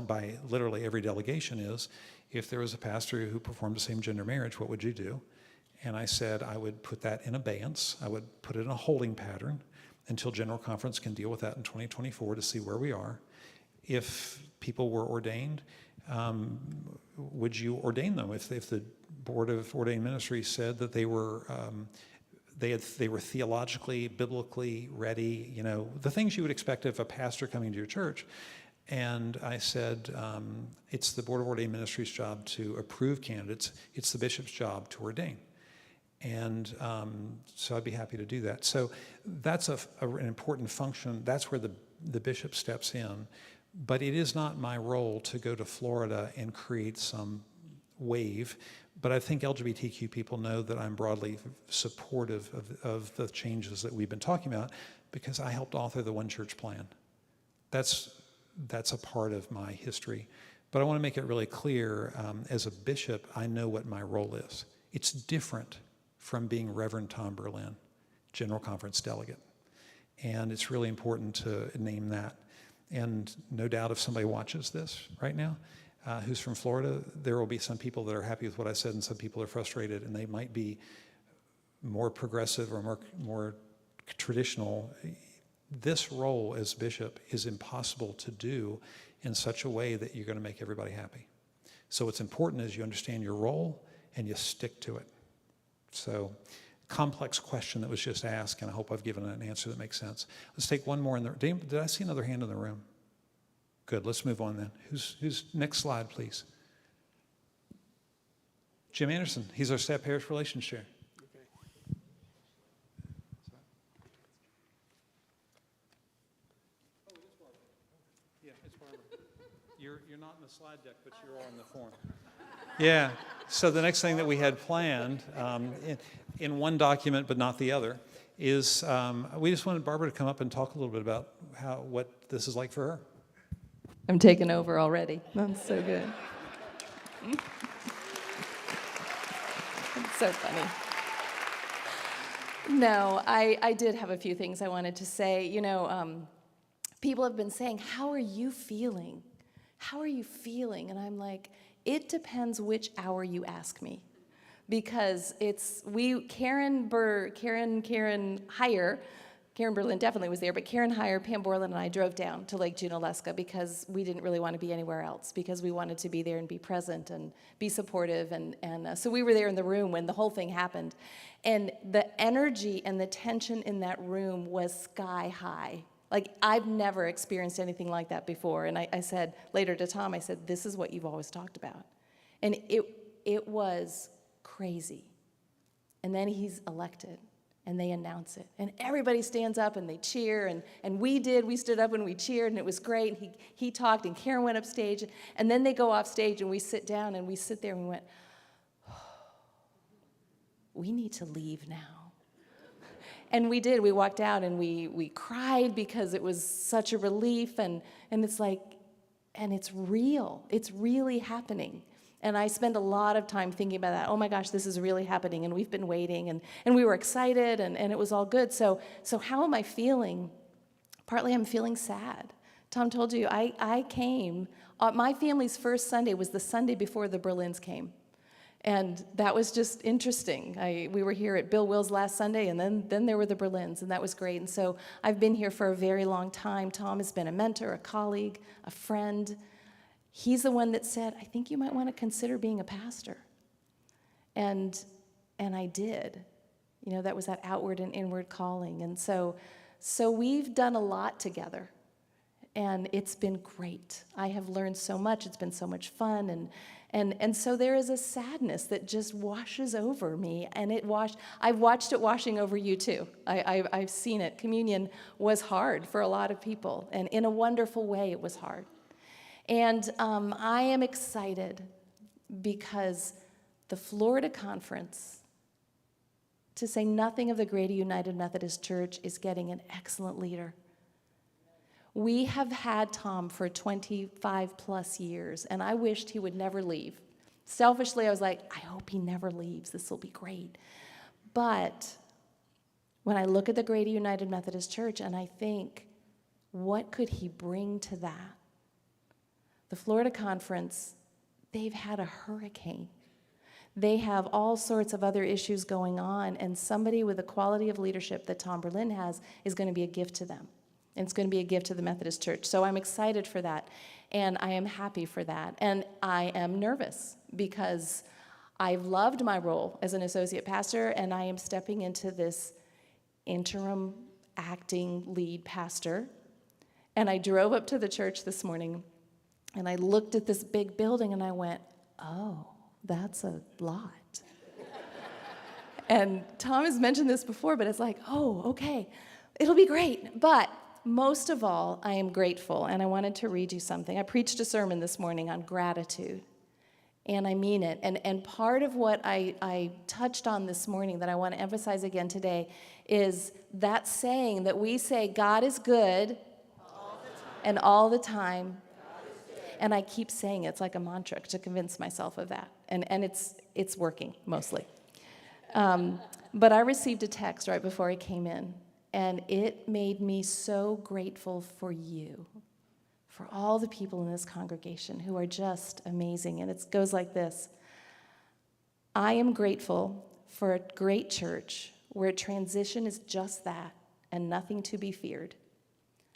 by literally every delegation is, if there was a pastor who performed a same-gender marriage, what would you do? And I said I would put that in abeyance. I would put it in a holding pattern until General Conference can deal with that in 2024 to see where we are. If people were ordained, would you ordain them? If the Board of Ordained Ministries said that they were theologically, biblically ready, the things you would expect of a pastor coming to your church. And I said, it's the Board of Ordained Ministries' job to approve candidates. It's the bishop's job to ordain. And so I'd be happy to do that. So that's an important function. That's where the bishop steps in. But it is not my role to go to Florida and create some wave. But I think LGBTQ people know that I'm broadly supportive of the changes that we've been talking about because I helped author the One Church Plan. That's a part of my history. But I want to make it really clear, as a bishop, I know what my role is. It's different from being Reverend Tom Berlin, General Conference delegate. And it's really important to name that. And no doubt if somebody watches this right now, who's from Florida, there will be some people that are happy with what I said and some people are frustrated, and they might be more progressive or more traditional. This role as bishop is impossible to do in such a way that you're going to make everybody happy. So what's important is you understand your role and you stick to it. So complex question that was just asked, and I hope I've given an answer that makes sense. Let's take one more in the room. Did I see another hand in the room? Good, let's move on then. Who's next slide, please? Jim Anderson, he's our staff parish relations chair. Yeah, it's Barbara. You're not in the slide deck, but you're all in the form. Yeah, so the next thing that we had planned in one document but not the other is we just wanted Barbara to come up and talk a little bit about what this is like for her. I'm taking over already. That's so good. It's so funny. No, I did have a few things I wanted to say. People have been saying, how are you feeling? how are you feeling? And I'm like, it depends which hour you ask me. Because Karen Heyer, Karen Berlin definitely was there, but Karen Heyer, Pam Borland, and I drove down to Lake Junaluska because we didn't really want to be anywhere else, because we wanted to be there and be present and be supportive. And so we were there in the room when the whole thing happened. And the energy and the tension in that room was sky high. Like, I've never experienced anything like that before. And I said later to Tom, I said, this is what you've always talked about. And it was crazy. And then he's elected, and they announce it. And everybody stands up and they cheer, and we stood up and we cheered, and it was great. He talked, and Karen went up stage, and then they go off stage, and we sit down, and we sit there, and we went, oh, we need to leave now. And we did. We walked out, and we cried because it was such a relief, and it's like, and it's real. It's really happening. And I spend a lot of time thinking about that. Oh my gosh, this is really happening, and we've been waiting, and we were excited, and it was all good. So how am I feeling? Partly I'm feeling sad. Tom told you, I came, my family's first Sunday was the Sunday before the Berlins came. And that was just interesting. We were here at Bill Will's last Sunday, and then there were the Berlins, and that was great. And so I've been here for a very long time. Tom has been a mentor, a colleague, a friend. He's the one that said, I think you might want to consider being a pastor. And I did. You know, that was that outward and inward calling. And so we've done a lot together. And it's been great. I have learned so much. It's been so much fun. And so there is a sadness that just washes over me. And I've watched it washing over you too. I've seen it. Communion was hard for a lot of people. And in a wonderful way, it was hard. And I am excited because the Florida Conference, to say nothing of the Greater United Methodist Church, is getting an excellent leader. We have had Tom for 25 plus years, and I wished he would never leave. Selfishly, I was like, I hope he never leaves. This will be great. But when I look at the Greater United Methodist Church and I think, what could he bring to that? The Florida Conference, they've had a hurricane. They have all sorts of other issues going on, and somebody with the quality of leadership that Tom Berlin has is going to be a gift to them. And it's going to be a gift to the Methodist Church. So I'm excited for that, and I am happy for that. And I am nervous because I've loved my role as an associate pastor, and I am stepping into this interim acting lead pastor. And I drove up to the church this morning, and I looked at this big building, and I went, oh, that's a lot. And Tom has mentioned this before, but it's like, oh, okay, it'll be great. But most of all, I am grateful, and I wanted to read you something. I preached a sermon this morning on gratitude, and I mean it. And part of what I touched on this morning that I want to emphasize again today is that saying that we say, God is good and all the time. And I keep saying it. It's like a mantra to convince myself of that. And it's working, mostly. But I received a text right before I came in, and it made me so grateful for you, for all the people in this congregation who are just amazing. And it goes like this. I am grateful for a great church where transition is just that and nothing to be feared.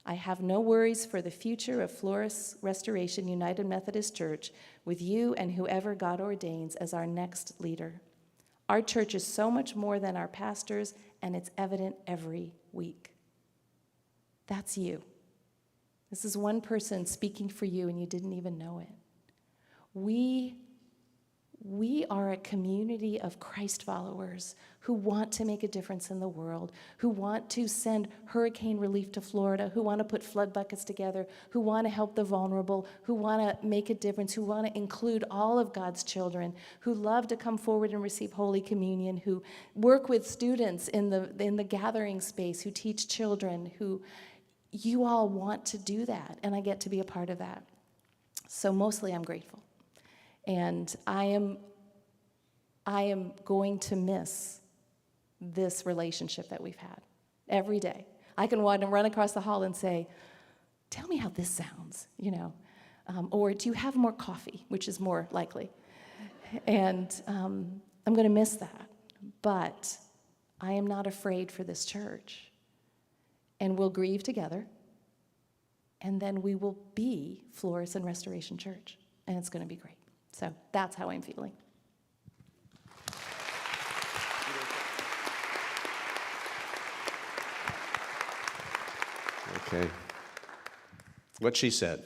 I have no worries for the future of Floris Restoration United Methodist Church with you and whoever God ordains as our next leader. Our church is so much more than our pastors, and it's evident every week. That's you. This is one person speaking for you, and you didn't even know it. We are a community of Christ followers who want to make a difference in the world, who want to send hurricane relief to Florida, who want to put flood buckets together, who want to help the vulnerable, who want to make a difference, who want to include all of God's children, who love to come forward and receive Holy Communion, who work with students in the gathering space, who teach children, who you all want to do that, and I get to be a part of that. So mostly I'm grateful. And I am going to miss this relationship that we've had every day. I can run across the hall and say, tell me how this sounds, you know. Or do you have more coffee, which is more likely? And I'm going to miss that. But I am not afraid for this church. And we'll grieve together. And then we will be Floris and Restoration Church. And it's going to be great. So that's how I'm feeling. Okay. What she said.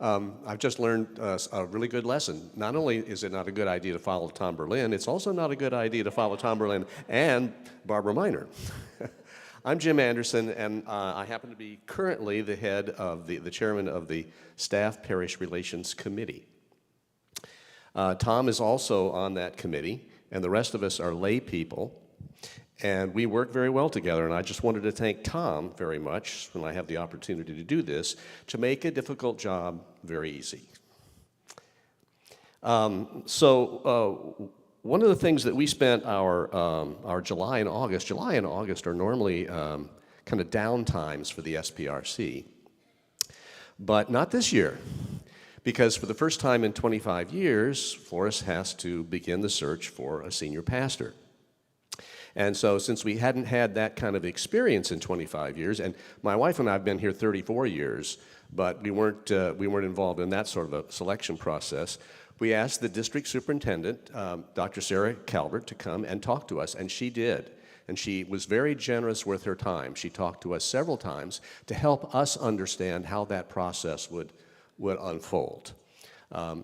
I've just learned a really good lesson. Not only is it not a good idea to follow Tom Berlin, it's also not a good idea to follow Tom Berlin and Barbara Miner. I'm Jim Anderson, and I happen to be currently the head of the chairman of the Staff Parish Relations Committee. Tom is also on that committee, and the rest of us are lay people. And we work very well together, and I just wanted to thank Tom very much when I have the opportunity to do this, to make a difficult job very easy. One of the things that we spent our July and August are normally kind of down times for the SPRC, but not this year, because for the first time in 25 years, Floris has to begin the search for a senior pastor. And so since we hadn't had that kind of experience in 25 years, and my wife and I have been here 34 years, but we weren't involved in that sort of a selection process, we asked the district superintendent, Dr. Sarah Calvert, to come and talk to us, and she did. And she was very generous with her time. She talked to us several times to help us understand how that process would unfold.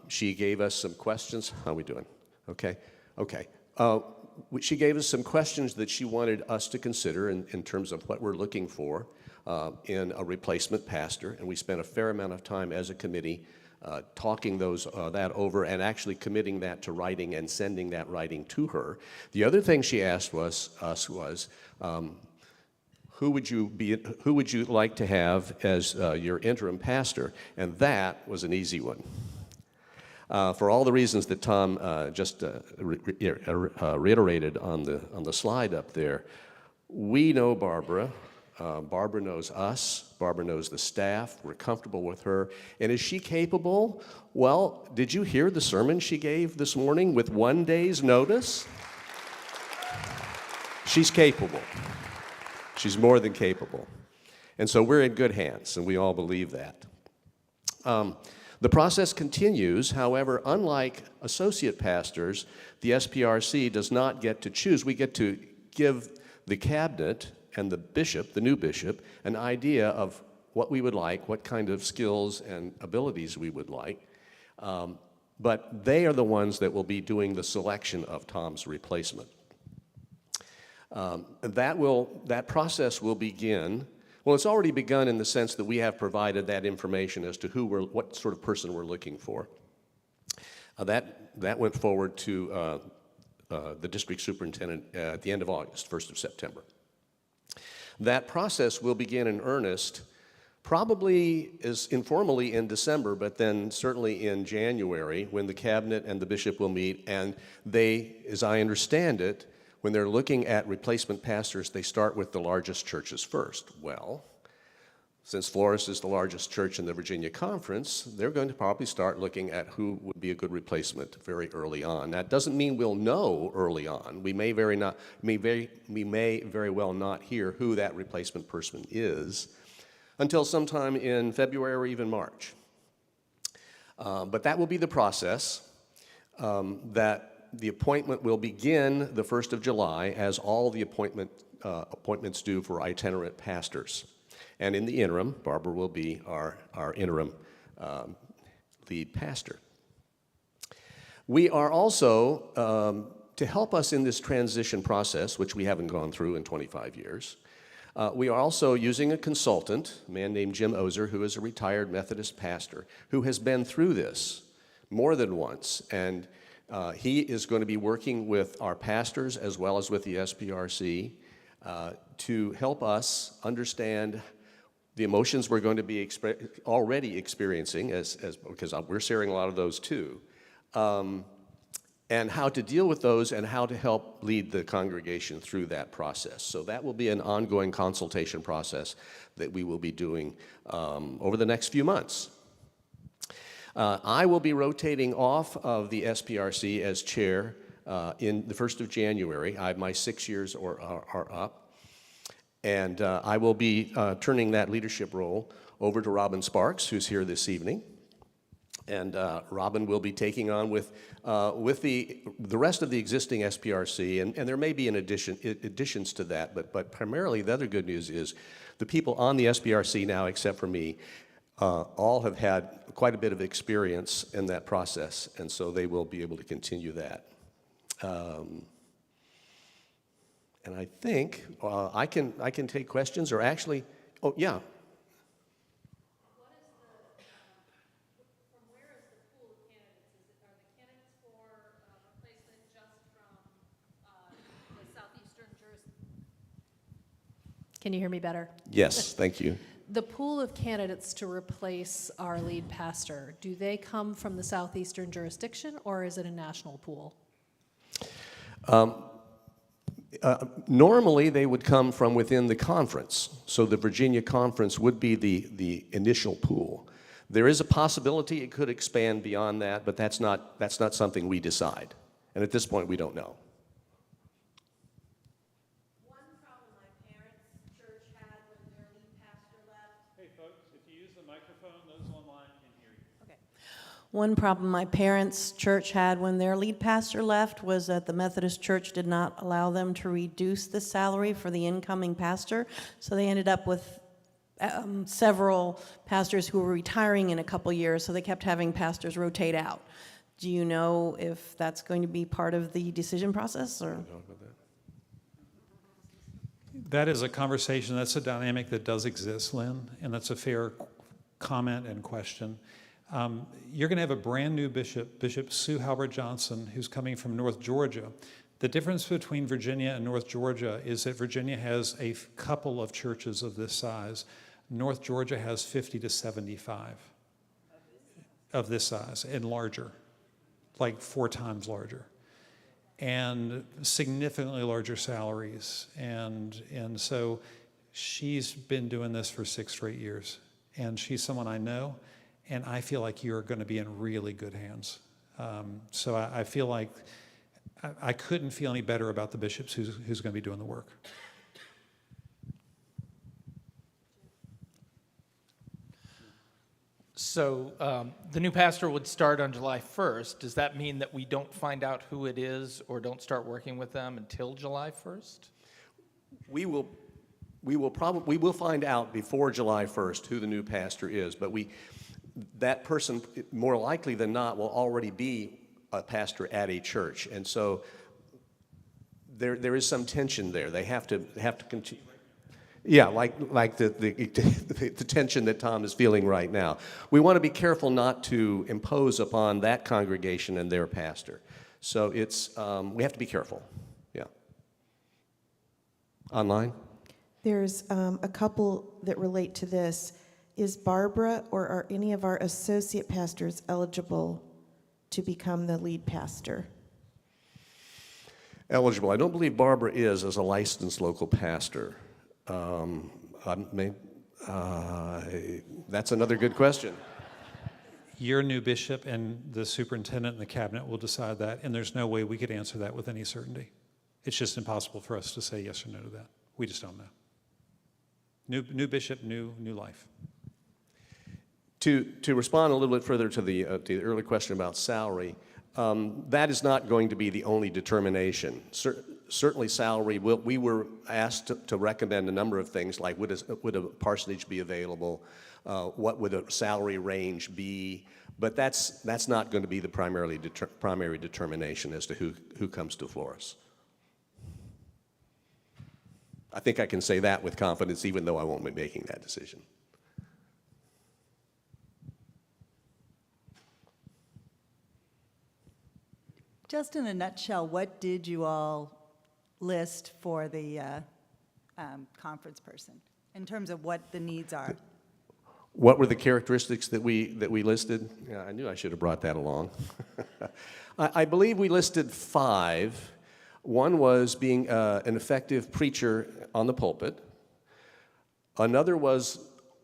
She gave us some questions. How are we doing? Okay? Okay. She gave us some questions that she wanted us to consider in terms of what we're looking for in a replacement pastor, and we spent a fair amount of time as a committee talking that over and actually committing that to writing and sending that writing to her. The other thing she asked us was, who would you like to have as your interim pastor? And that was an easy one. For all the reasons that Tom just reiterated on the slide up there, we know Barbara. Barbara knows us. Barbara knows the staff. We're comfortable with her. And is she capable? Well, did you hear the sermon she gave this morning with 1 day's notice? She's capable. She's more than capable. And so we're in good hands, and we all believe that. The process continues. However, unlike associate pastors, the SPRC does not get to choose. We get to give the cabinet and the bishop, the new bishop, an idea of what we would like, what kind of skills and abilities we would like. But they are the ones that will be doing the selection of Tom's replacement. That process will begin. Well, it's already begun in the sense that we have provided that information as to what sort of person we're looking for. That went forward to the district superintendent at the end of August, 1st of September. That process will begin in earnest, probably as informally in December, but then certainly in January when the cabinet and the bishop will meet, and they, as I understand it, when they're looking at replacement pastors, they start with the largest churches first. Well, since Floris is the largest church in the Virginia Conference, they're going to probably start looking at who would be a good replacement very early on. That doesn't mean we'll know early on. We may very well not hear who that replacement person is until sometime in February or even March. But that will be the process that the appointment will begin the 1st of July, as all the appointments do for itinerant pastors. And in the interim, Barbara will be our interim lead pastor. We are also, to help us in this transition process, which we haven't gone through in 25 years, we are also using a consultant, a man named Jim Ozer, who is a retired Methodist pastor, who has been through this more than once. And he is going to be working with our pastors as well as with the SPRC to help us understand the emotions we're going to be already experiencing, because we're sharing a lot of those too, and how to deal with those and how to help lead the congregation through that process. So that will be an ongoing consultation process that we will be doing over the next few months. I will be rotating off of the SPRC as chair in the 1st of January. My 6 years are up. And I will be turning that leadership role over to Robin Sparks, who's here this evening. And Robin will be taking on with the rest of the existing SPRC, and there may be additions to that, but primarily the other good news is the people on the SPRC now, except for me, all have had quite a bit of experience in that process, and so they will be able to continue that. And I think I can take questions, or actually, oh yeah. Can you hear me better? Yes, thank you. The pool of candidates to replace our lead pastor, do they come from the southeastern jurisdiction, or is it a national pool? Normally, they would come from within the conference. So the Virginia conference would be the initial pool. There is a possibility it could expand beyond that, but that's not something we decide. And at this point, we don't know. One problem my parents' church had when their lead pastor left. Hey, folks, if you use the microphone, those online can hear you. Okay. One problem my parents' church had when their lead pastor left was that the Methodist Church did not allow them to reduce the salary for the incoming pastor. So they ended up with several pastors who were retiring in a couple years, so they kept having pastors rotate out. Do you know if that's going to be part of the decision process, or? That is a conversation, that's a dynamic that does exist, Lynn, and that's a fair comment and question. You're going to have a brand new bishop, Bishop Sue Halbert Johnson, who's coming from North Georgia. The difference between Virginia and North Georgia is that Virginia has a couple of churches of this size. North Georgia has 50 to 75 of this size and larger, like 4 times larger, and significantly larger salaries. And so she's been doing this for 6 straight years, and she's someone I know, and I feel like you're going to be in really good hands. So I feel like I couldn't feel any better about the bishops who's going to be doing the work. So the new pastor would start on July 1st. Does that mean that we don't find out who it is or don't start working with them until July 1st? We will find out before July 1st who the new pastor is, but that person, more likely than not, will already be a pastor at a church, and so there is some tension there. They have to continue. Yeah, like the tension that Tom is feeling right now. We want to be careful not to impose upon that congregation and their pastor. So it's we have to be careful. Yeah. Online? There's a couple that relate to this. Is Barbara or are any of our associate pastors eligible to become the lead pastor? Eligible. I don't believe Barbara is as a licensed local pastor. That's another good question. Your new bishop and the superintendent and the cabinet will decide that, and there's no way we could answer that with any certainty. It's just impossible for us to say yes or no to that. We just don't know. New bishop, new life. To respond a little bit further to the earlier question about salary, that is not going to be the only determination. Certainly salary, we were asked to recommend a number of things, like would a parsonage be available, what would a salary range be, but that's not going to be the primary determination as to who comes to Floris. I think I can say that with confidence, even though I won't be making that decision. Just in a nutshell, what did you all list for the conference person in terms of what the needs are? What were the characteristics that we listed? Yeah, I knew I should have brought that along. I believe we listed 5. One was being an effective preacher on the pulpit. Another was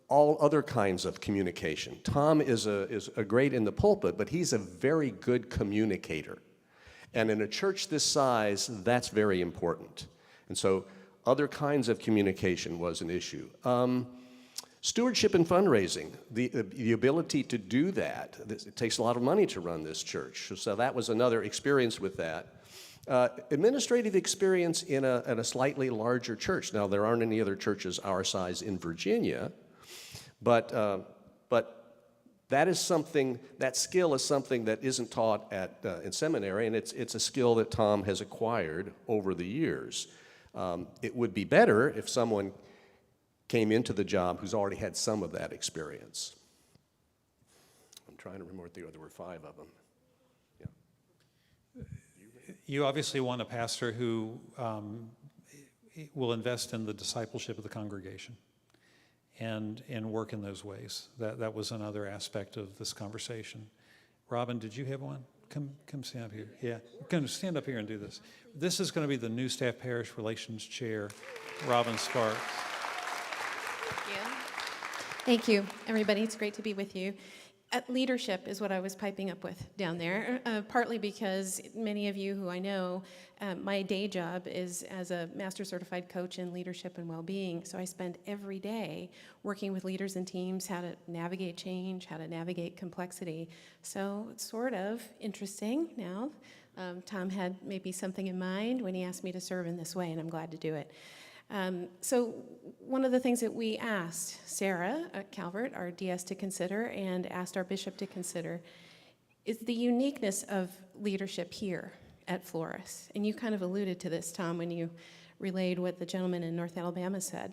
all other kinds of communication. Tom is a great in the pulpit, but he's a very good communicator. And in a church this size, that's very important. And so other kinds of communication was an issue. Stewardship and fundraising, the ability to do that. It takes a lot of money to run this church. So that was another experience with that. Administrative experience in a slightly larger church. Now, there aren't any other churches our size in Virginia, but that is something, that skill is something that isn't taught in seminary, and it's a skill that Tom has acquired over the years. It would be better if someone came into the job who's already had some of that experience. I'm trying to remember there were 5 of them. Yeah. You obviously want a pastor who will invest in the discipleship of the congregation and work in those ways. That was another aspect of this conversation. Robin, did you have one? Come stand up here. Yeah, come stand up here and do this. This is going to be the new staff parish relations chair, Robin Sparks. Thank you, everybody. It's great to be with you. Leadership is what I was piping up with down there, partly because many of you who I know, my day job is as a master certified coach in leadership and well-being, so I spend every day working with leaders and teams how to navigate change, how to navigate complexity. So it's sort of interesting now. Tom had maybe something in mind when he asked me to serve in this way, and I'm glad to do it. So one of the things that we asked Sarah Calvert, our DS, to consider and asked our bishop to consider is the uniqueness of leadership here at Floris. And you kind of alluded to this, Tom, when you relayed what the gentleman in North Alabama said.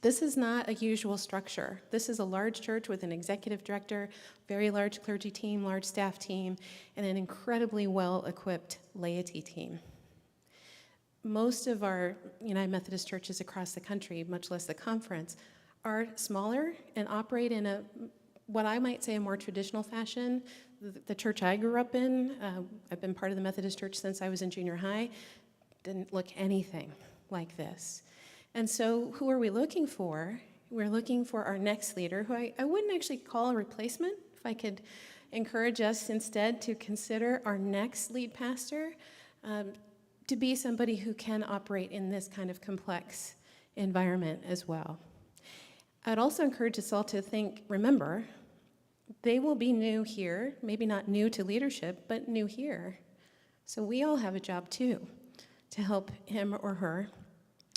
This is not a usual structure. This is a large church with an executive director, very large clergy team, large staff team, and an incredibly well-equipped laity team. Most of our United Methodist churches across the country, much less the conference, are smaller and operate in what I might say a more traditional fashion. The church I grew up in, I've been part of the Methodist church since I was in junior high, didn't look anything like this. And so who are we looking for? We're looking for our next leader, who I wouldn't actually call a replacement, if I could encourage us instead to consider our next lead pastor to be somebody who can operate in this kind of complex environment as well. I'd also encourage us all to remember, they will be new here, maybe not new to leadership, but new here. So we all have a job too, to help him or her,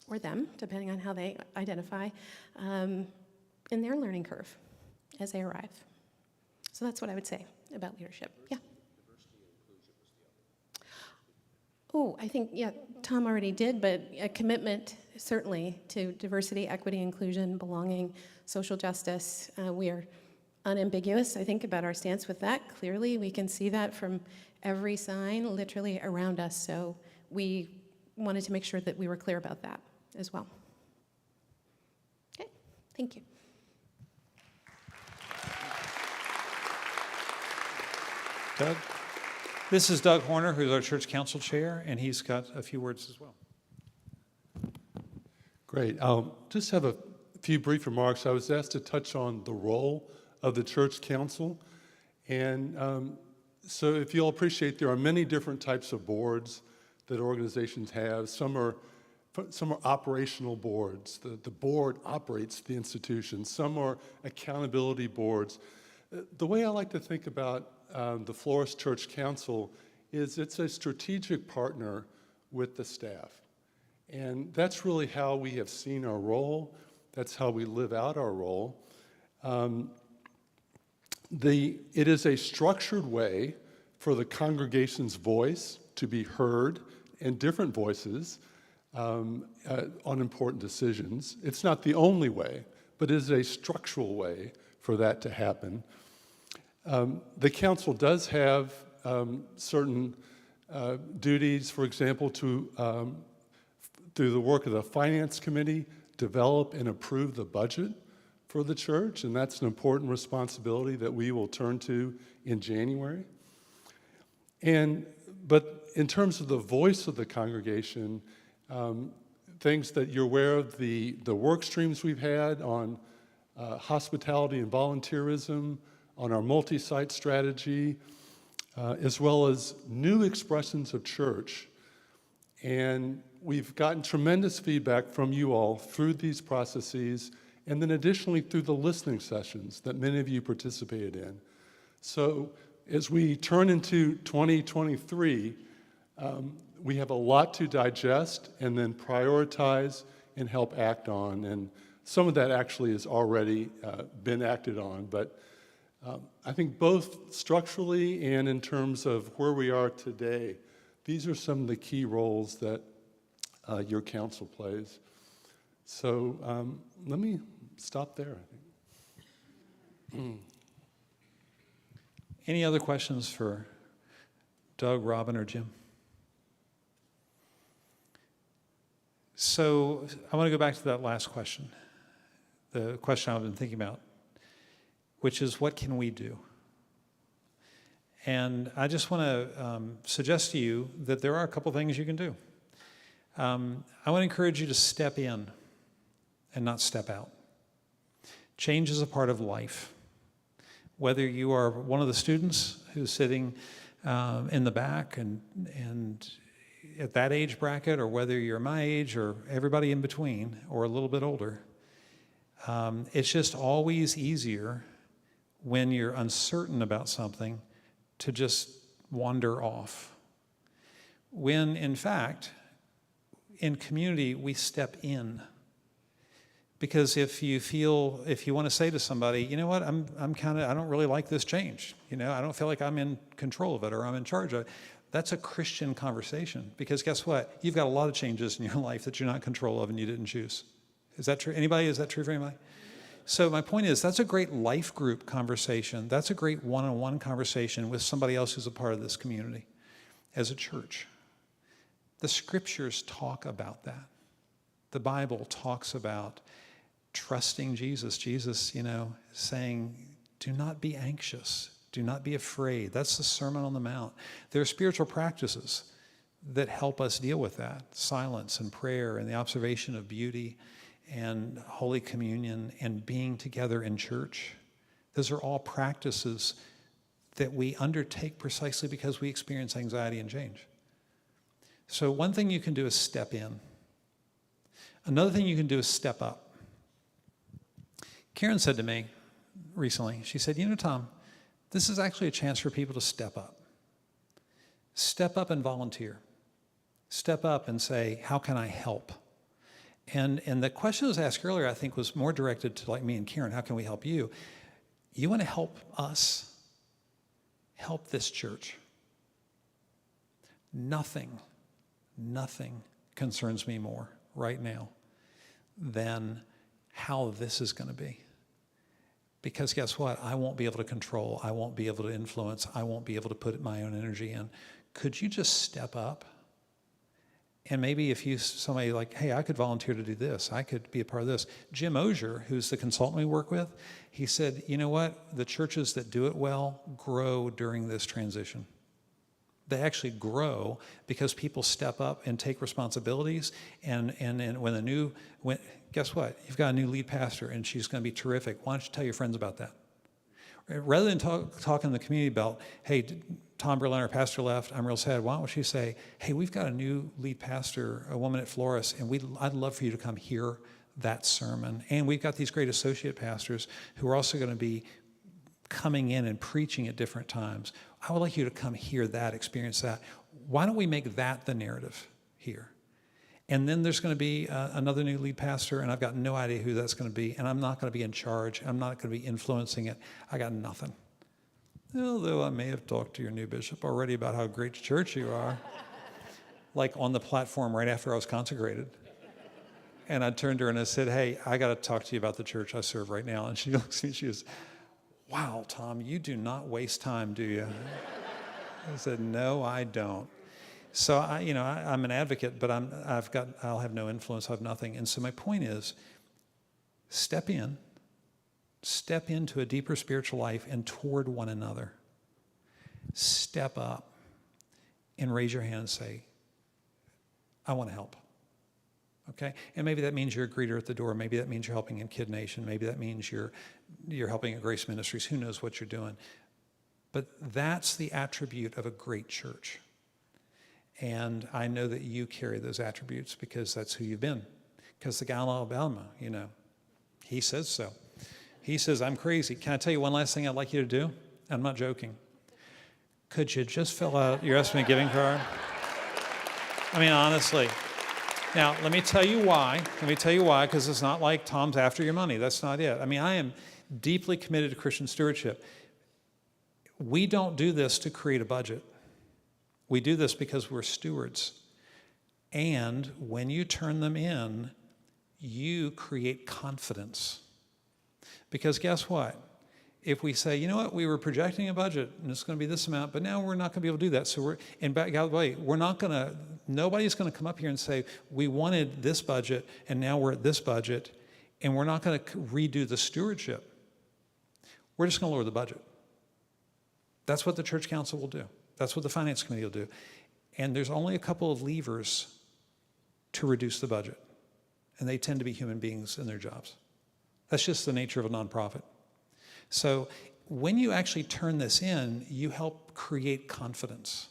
or them, depending on how they identify, in their learning curve as they arrive. So that's what I would say about leadership. Yeah. Oh, I think, yeah, Tom already did, but a commitment, certainly, to diversity, equity, inclusion, belonging, social justice. We are unambiguous, I think, about our stance with that. Clearly, we can see that from every sign literally around us, so we wanted to make sure that we were clear about that as well. Okay, thank you. Doug? This is Doug Horner, who's our church council chair, and he's got a few words as well. Great. I'll just have a few brief remarks. I was asked to touch on the role of the church council. And so if you'll appreciate, there are many different types of boards that organizations have. Some are operational boards. The board operates the institution. Some are accountability boards. The way I like to think about the Floris Church Council is it's a strategic partner with the staff. And that's really how we have seen our role. That's how we live out our role. It is a structured way for the congregation's voice to be heard and different voices on important decisions. It's not the only way, but it is a structural way for that to happen. The council does have certain duties, for example, to, through the work of the Finance Committee, develop and approve the budget for the church, and that's an important responsibility that we will turn to in January. But in terms of the voice of the congregation, things that you're aware of, the work streams we've had on hospitality and volunteerism, on our multi-site strategy, as well as new expressions of church. And we've gotten tremendous feedback from you all through these processes, and then additionally through the listening sessions that many of you participated in. So as we turn into 2023, we have a lot to digest and then prioritize and help act on. And some of that actually has already been acted on. But I think both structurally and in terms of where we are today, these are some of the key roles that your council plays. So let me stop there, I think. Any other questions for Doug, Robin, or Jim? So I want to go back to that last question, the question I've been thinking about, which is, what can we do? And I just want to suggest to you that there are a couple things you can do. I want to encourage you to step in and not step out. Change is a part of life. Whether you are one of the students who's sitting in the back and at that age bracket, or whether you're my age or everybody in between or a little bit older, it's just always easier when you're uncertain about something to just wander off. When, in fact, in community, we step in. Because if you want to say to somebody, you know what, I don't really like this change. I don't feel like I'm in control of it or I'm in charge of it. That's a Christian conversation. Because guess what? You've got a lot of changes in your life that you're not in control of and you didn't choose. Is that true? Anybody? Is that true for anybody? So my point is, that's a great life group conversation. That's a great one-on-one conversation with somebody else who's a part of this community as a church. The scriptures talk about that. The Bible talks about trusting Jesus. Jesus, saying, do not be anxious. Do not be afraid. That's the Sermon on the Mount. There are spiritual practices that help us deal with that. Silence and prayer and the observation of beauty and Holy Communion and being together in church. Those are all practices that we undertake precisely because we experience anxiety and change. So one thing you can do is step in. Another thing you can do is step up. Karen said to me recently, she said, Tom, this is actually a chance for people to step up. Step up and volunteer. Step up and say, how can I help? And the question that was asked earlier, I think, was more directed to like me and Karen, how can we help you? You want to help us, help this church. Nothing concerns me more right now than how this is going to be. Because guess what? I won't be able to control. I won't be able to influence. I won't be able to put my own energy in. Could you just step up? And maybe if somebody like, hey, I could volunteer to do this. I could be a part of this. Jim Osier, who's the consultant we work with, he said, you know what? The churches that do it well grow during this transition. They actually grow because people step up and take responsibilities. And guess what? You've got a new lead pastor, and she's going to be terrific. Why don't you tell your friends about that? Rather than talking in the community about, hey, Tom Berlin, our pastor, left, I'm real sad. Why don't you say, hey, we've got a new lead pastor, a woman at Floris, and I'd love for you to come hear that sermon. And we've got these great associate pastors who are also going to be coming in and preaching at different times. I would like you to come hear that, experience that. Why don't we make that the narrative here? And then there's going to be another new lead pastor, and I've got no idea who that's going to be, and I'm not going to be in charge. I'm not going to be influencing it. I got nothing. Although I may have talked to your new bishop already about how great a church you are, like on the platform right after I was consecrated. And I turned to her and I said, hey, I got to talk to you about the church I serve right now. And she looks at me and she goes, wow, Tom, you do not waste time, do you? I said, no, I don't. So I'm an advocate, but I'll have no influence, I'll have nothing. And so my point is, step in Step into a deeper spiritual life and toward one another. Step up and raise your hand and say, I want to help. Okay? And maybe that means you're a greeter at the door. Maybe that means you're helping in Kid Nation. Maybe that means you're helping at Grace Ministries. Who knows what you're doing? But that's the attribute of a great church. And I know that you carry those attributes because that's who you've been. Because the guy in Alabama, he says so. He says, I'm crazy. Can I tell you one last thing I'd like you to do? I'm not joking. Could you just fill out your estimate giving card? I mean, honestly. Now, let me tell you why. Because it's not like Tom's after your money. That's not it. I mean, I am deeply committed to Christian stewardship. We don't do this to create a budget. We do this because we're stewards. And when you turn them in, you create confidence. Because guess what? If we say, you know what, we were projecting a budget and it's going to be this amount, but now we're not going to be able to do that. So by the way, nobody's going to come up here and say, we wanted this budget and now we're at this budget and we're not going to redo the stewardship. We're just going to lower the budget. That's what the church council will do. That's what the finance committee will do. And there's only a couple of levers to reduce the budget. And they tend to be human beings in their jobs. That's just the nature of a nonprofit. So when you actually turn this in, you help create confidence.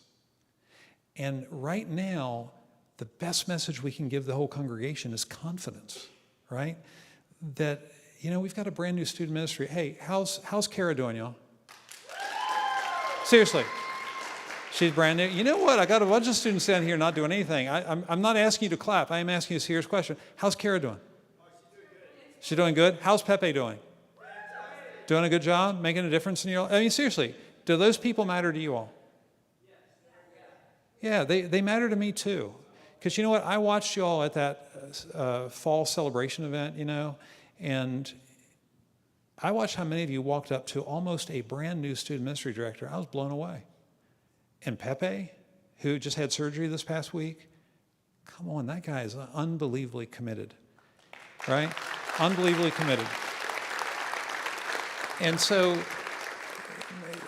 And right now, the best message we can give the whole congregation is confidence, right? That, we've got a brand new student ministry. Hey, how's Kara doing, y'all? Seriously. She's brand new. You know what? I got a bunch of students down here not doing anything. I'm not asking you to clap. I am asking you a serious question. How's Kara doing? She's doing good. How's Pepe doing? Doing a good job? Making a difference in your life? I mean, seriously, do those people matter to you all? Yeah, they matter to me too. Because you know what? I watched you all at that fall celebration event, and I watched how many of you walked up to almost a brand new student ministry director. I was blown away. And Pepe, who just had surgery this past week, come on, that guy is unbelievably committed, right? Unbelievably committed. And so,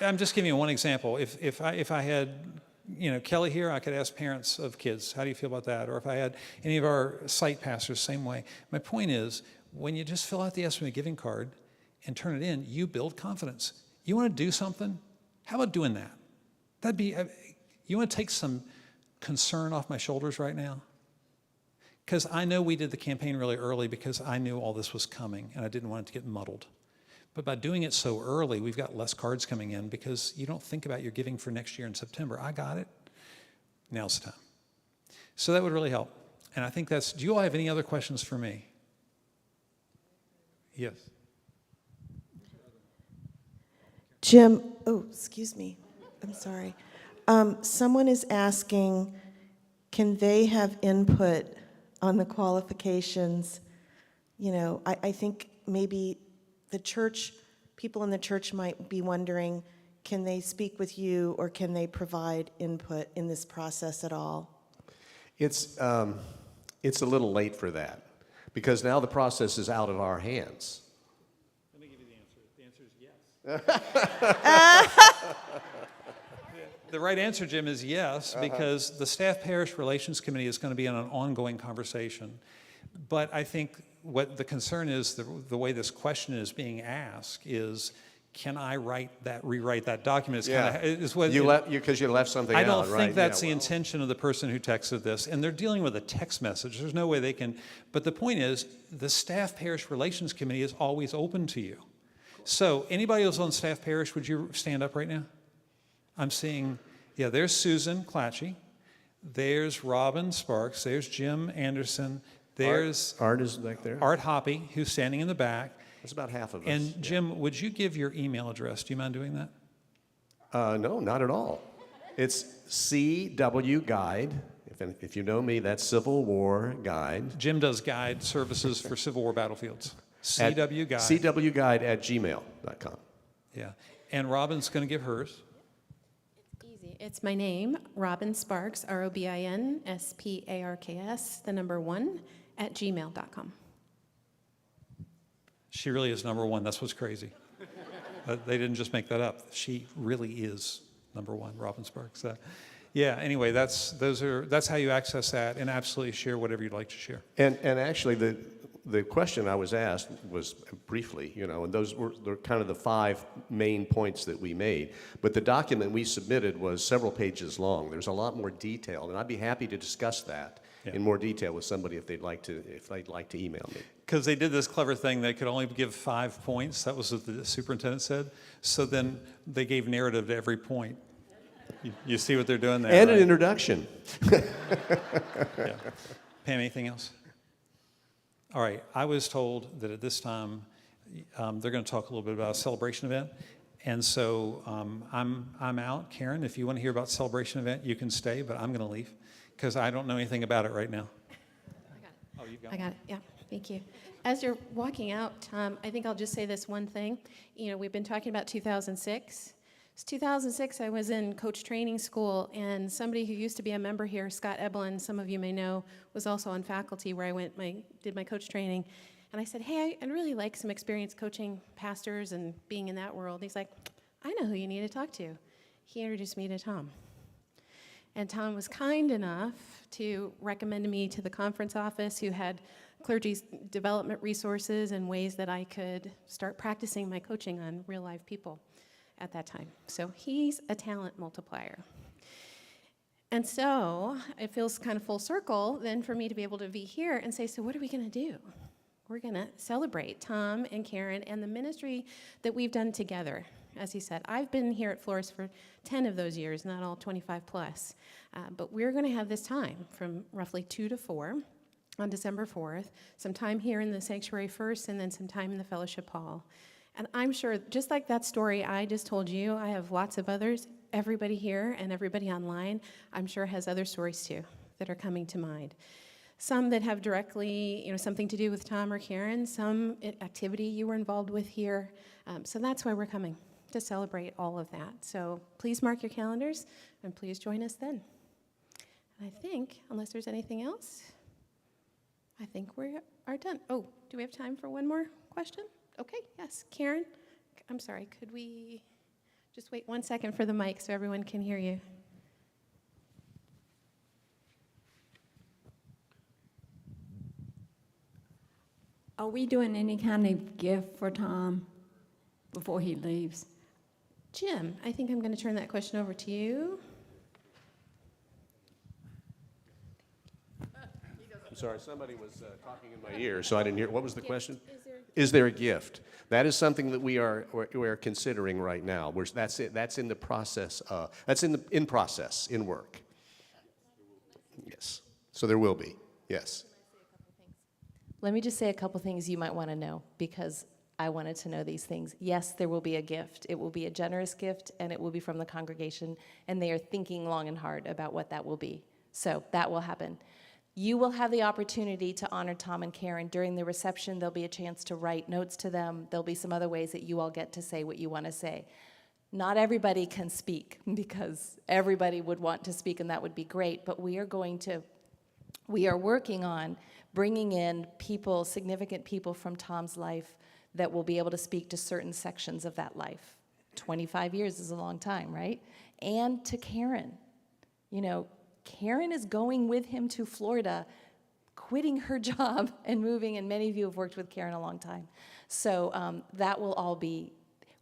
I'm just giving you one example. If I had, Kelly here, I could ask parents of kids, how do you feel about that? Or if I had any of our site pastors, same way. My point is, when you just fill out the estimate giving card and turn it in, you build confidence. You want to do something? How about doing that? You want to take some concern off my shoulders right now? Because I know we did the campaign really early because I knew all this was coming and I didn't want it to get muddled. But by doing it so early, we've got less cards coming in because you don't think about your giving for next year in September. I got it. Now's the time. So that would really help. And I think do you all have any other questions for me? Yes. Jim, excuse me. I'm sorry. Someone is asking, can they have input on the qualifications? I think maybe people in the church might be wondering, can they speak with you or can they provide input in this process at all? It's a little late for that because now the process is out of our hands. Let me give you the answer. The answer is yes. The right answer, Jim, is yes, because the Staff Parish Relations Committee is going to be in an ongoing conversation. But I think what the concern is, the way this question is being asked is, can I rewrite that document? Because you left something out, right? I don't think that's the intention of the person who texted this. And they're dealing with a text message. There's no way they can. But the point is, the Staff Parish Relations Committee is always open to you. So anybody else on Staff Parish, would you stand up right now? I'm seeing, there's Susan Clatchy. There's Robin Sparks. There's Jim Anderson. There's Art is back there. Art Hoppy, who's standing in the back. That's about half of us. And Jim, would you give your email address? Do you mind doing that? No, not at all. It's CW Guide. If you know me, that's Civil War Guide. Jim does guide services for Civil War battlefields. CW Guide. CWGuide@gmail.com. Yeah. And Robin's going to give hers. Easy. It's my name, Robin Sparks, ROBIN SPARKS, the number 1, @gmail.com. She really is number one. That's what's crazy. They didn't just make that up. She really is number one, Ravensburg. So, yeah. Anyway, that's how you access that, and absolutely share whatever you'd like to share. And actually, the question I was asked was briefly, and those were kind of the 5 main points that we made. But the document we submitted was several pages long. There's a lot more detail, and I'd be happy to discuss that in more detail with somebody if they'd like to email me. Because they did this clever thing, they could only give 5 points. That was what the superintendent said. So then they gave narrative to every point. You see what they're doing there, And right? an introduction. Yeah. Pam, anything else? All right, I was told that at this time, they're going to talk a little bit about a celebration event. And so I'm out. Karen, if you want to hear about the celebration event, you can stay, but I'm going to leave because I don't know anything about it right now. Oh, you've got it. I got it, yeah, thank you. As you're walking out, Tom, I think I'll just say this one thing. We've been talking about 2006. It's 2006, I was in coach training school, and somebody who used to be a member here, Scott Eblin, some of you may know, was also on faculty where I did my coach training. And I said, hey, I'd really like some experience coaching pastors and being in that world. He's like, I know who you need to talk to. He introduced me to Tom. And Tom was kind enough to recommend me to the conference office who had clergy development resources and ways that I could start practicing my coaching on real live people at that time. So he's a talent multiplier. And so it feels kind of full circle then for me to be able to be here and say, so what are we going to do? We're going to celebrate Tom and Karen and the ministry that we've done together. As he said, I've been here at Floris for 10 of those years, not all 25 plus. But we're going to have this time from roughly 2 to 4 on December 4th, some time here in the sanctuary first, and then some time in the fellowship hall. And I'm sure, just like that story I just told you, I have lots of others. Everybody here and everybody online, I'm sure, has other stories too that are coming to mind. Some that have directly, something to do with Tom or Karen, some activity you were involved with here. So that's why we're coming, to celebrate all of that. So please mark your calendars, and please join us then. And I think, unless there's anything else, I think we are done. Oh, do we have time for one more question? Okay, yes. Karen, I'm sorry, could we just wait 1 second for the mic so everyone can hear you? Are we doing any kind of gift for Tom before he leaves? Jim, I think I'm going to turn that question over to you. I'm sorry, somebody was talking in my ear, so I didn't hear. What was the question? Is there a gift? That is something that we are considering right now. That's it. That's in the process. That's in process, in work. Yes. So there will be. Yes. Let me just say a couple things you might want to know, because I wanted to know these things. Yes, there will be a gift. It will be a generous gift, and it will be from the congregation, and they are thinking long and hard about what that will be. So that will happen. You will have the opportunity to honor Tom and Karen during the reception. There'll be a chance to write notes to them. There'll be some other ways that you all get to say what you want to say. Not everybody can speak, because everybody would want to speak, and that would be great, but we are working on bringing in people, significant people from Tom's life that will be able to speak to certain sections of that life. 25 years is a long time, right? And to Karen. Karen is going with him to Florida, quitting her job and moving, and many of you have worked with Karen a long time. So that will all be,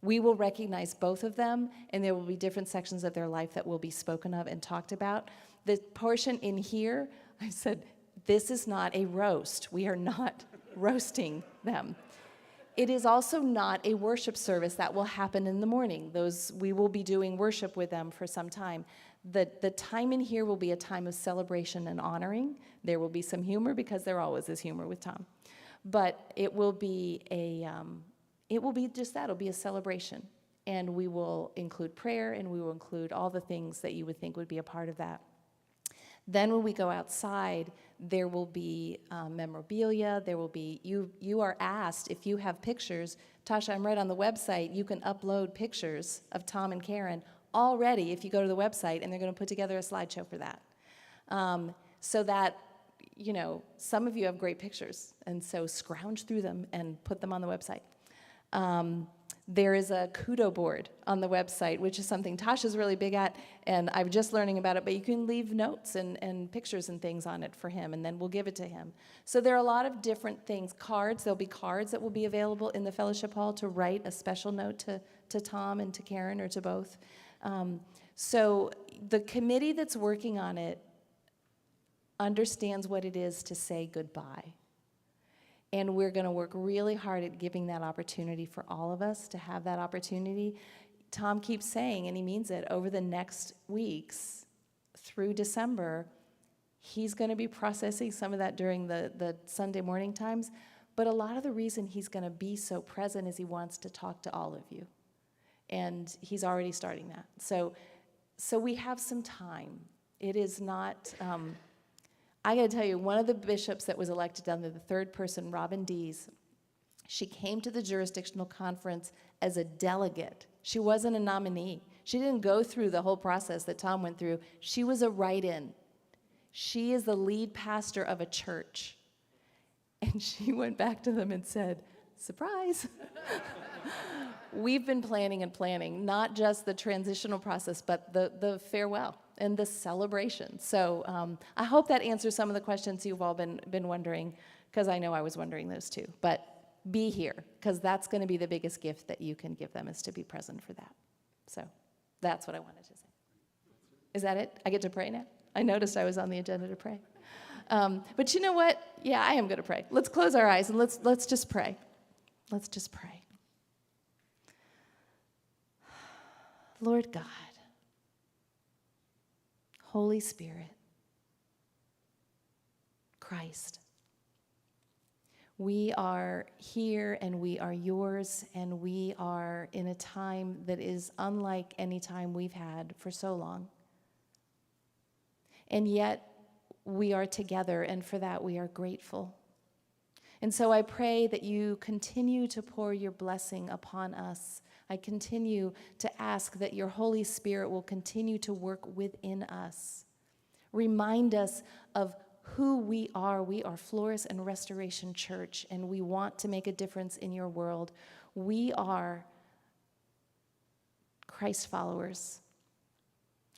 we will recognize both of them, and there will be different sections of their life that will be spoken of and talked about. The portion in here, I said, this is not a roast. We are not roasting them. It is also not a worship service that will happen in the morning. We will be doing worship with them for some time. The time in here will be a time of celebration and honoring. There will be some humor, because there always is humor with Tom. But it will be just that. It'll be a celebration. And we will include prayer, and we will include all the things that you would think would be a part of that. Then when we go outside, there will be memorabilia. There will be, you are asked if you have pictures. Tasha, I'm right on the website. You can upload pictures of Tom and Karen already if you go to the website, and they're going to put together a slideshow for that. So that you know, some of you have great pictures, and so scrounge through them and put them on the website. There is a kudo board on the website, which is something Tasha's really big at, and I'm just learning about it, but you can leave notes and pictures and things on it for him, and then we'll give it to him. So there are a lot of different things. Cards, there'll be cards that will be available in the fellowship hall to write a special note to Tom and to Karen, or to both. So the committee that's working on it understands what it is to say goodbye. And we're going to work really hard at giving that opportunity for all of us to have that opportunity. Tom keeps saying, and he means it, over the next weeks through December, he's going to be processing some of that during the Sunday morning times. But a lot of the reason he's going to be so present is he wants to talk to all of you. And he's already starting that. So we have some time. It is not... I got to tell you, one of the bishops that was elected down there, the third person, Robin Dees, she came to the jurisdictional conference as a delegate. She wasn't a nominee. She didn't go through the whole process that Tom went through. She was a write-in. She is the lead pastor of a church. And she went back to them and said, surprise. We've been planning, not just the transitional process, but the farewell and the celebration. So I hope that answers some of the questions you've all been wondering, because I know I was wondering those too. But be here, because that's going to be the biggest gift that you can give them, is to be present for that. So that's what I wanted to say. Is that it? I get to pray now? I noticed I was on the agenda to pray. But you know what? Yeah, I am going to pray. Let's close our eyes and let's just pray. Let's just pray. Lord God, Holy Spirit, Christ, we are here and we are yours, and we are in a time that is unlike any time we've had for so long. And yet we are together, and for that we are grateful. And so I pray that you continue to pour your blessing upon us. I continue to ask that your Holy Spirit will continue to work within us. Remind us of who we are. We are Floris and Restoration Church, and we want to make a difference in your world. We are Christ followers,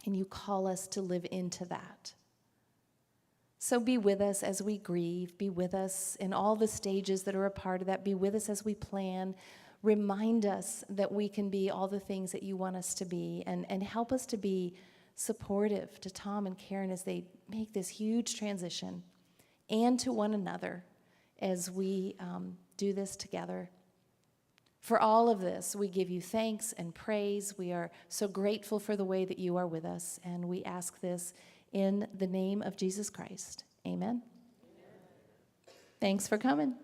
and you call us to live into that. So be with us as we grieve. Be with us in all the stages that are a part of that. Be with us as we plan. Remind us that we can be all the things that you want us to be, and help us to be supportive to Tom and Karen as they make this huge transition, and to one another as we do this together. For all of this, we give you thanks and praise. We are so grateful for the way that you are with us, and we ask this in the name of Jesus Christ. Amen. Thanks for coming.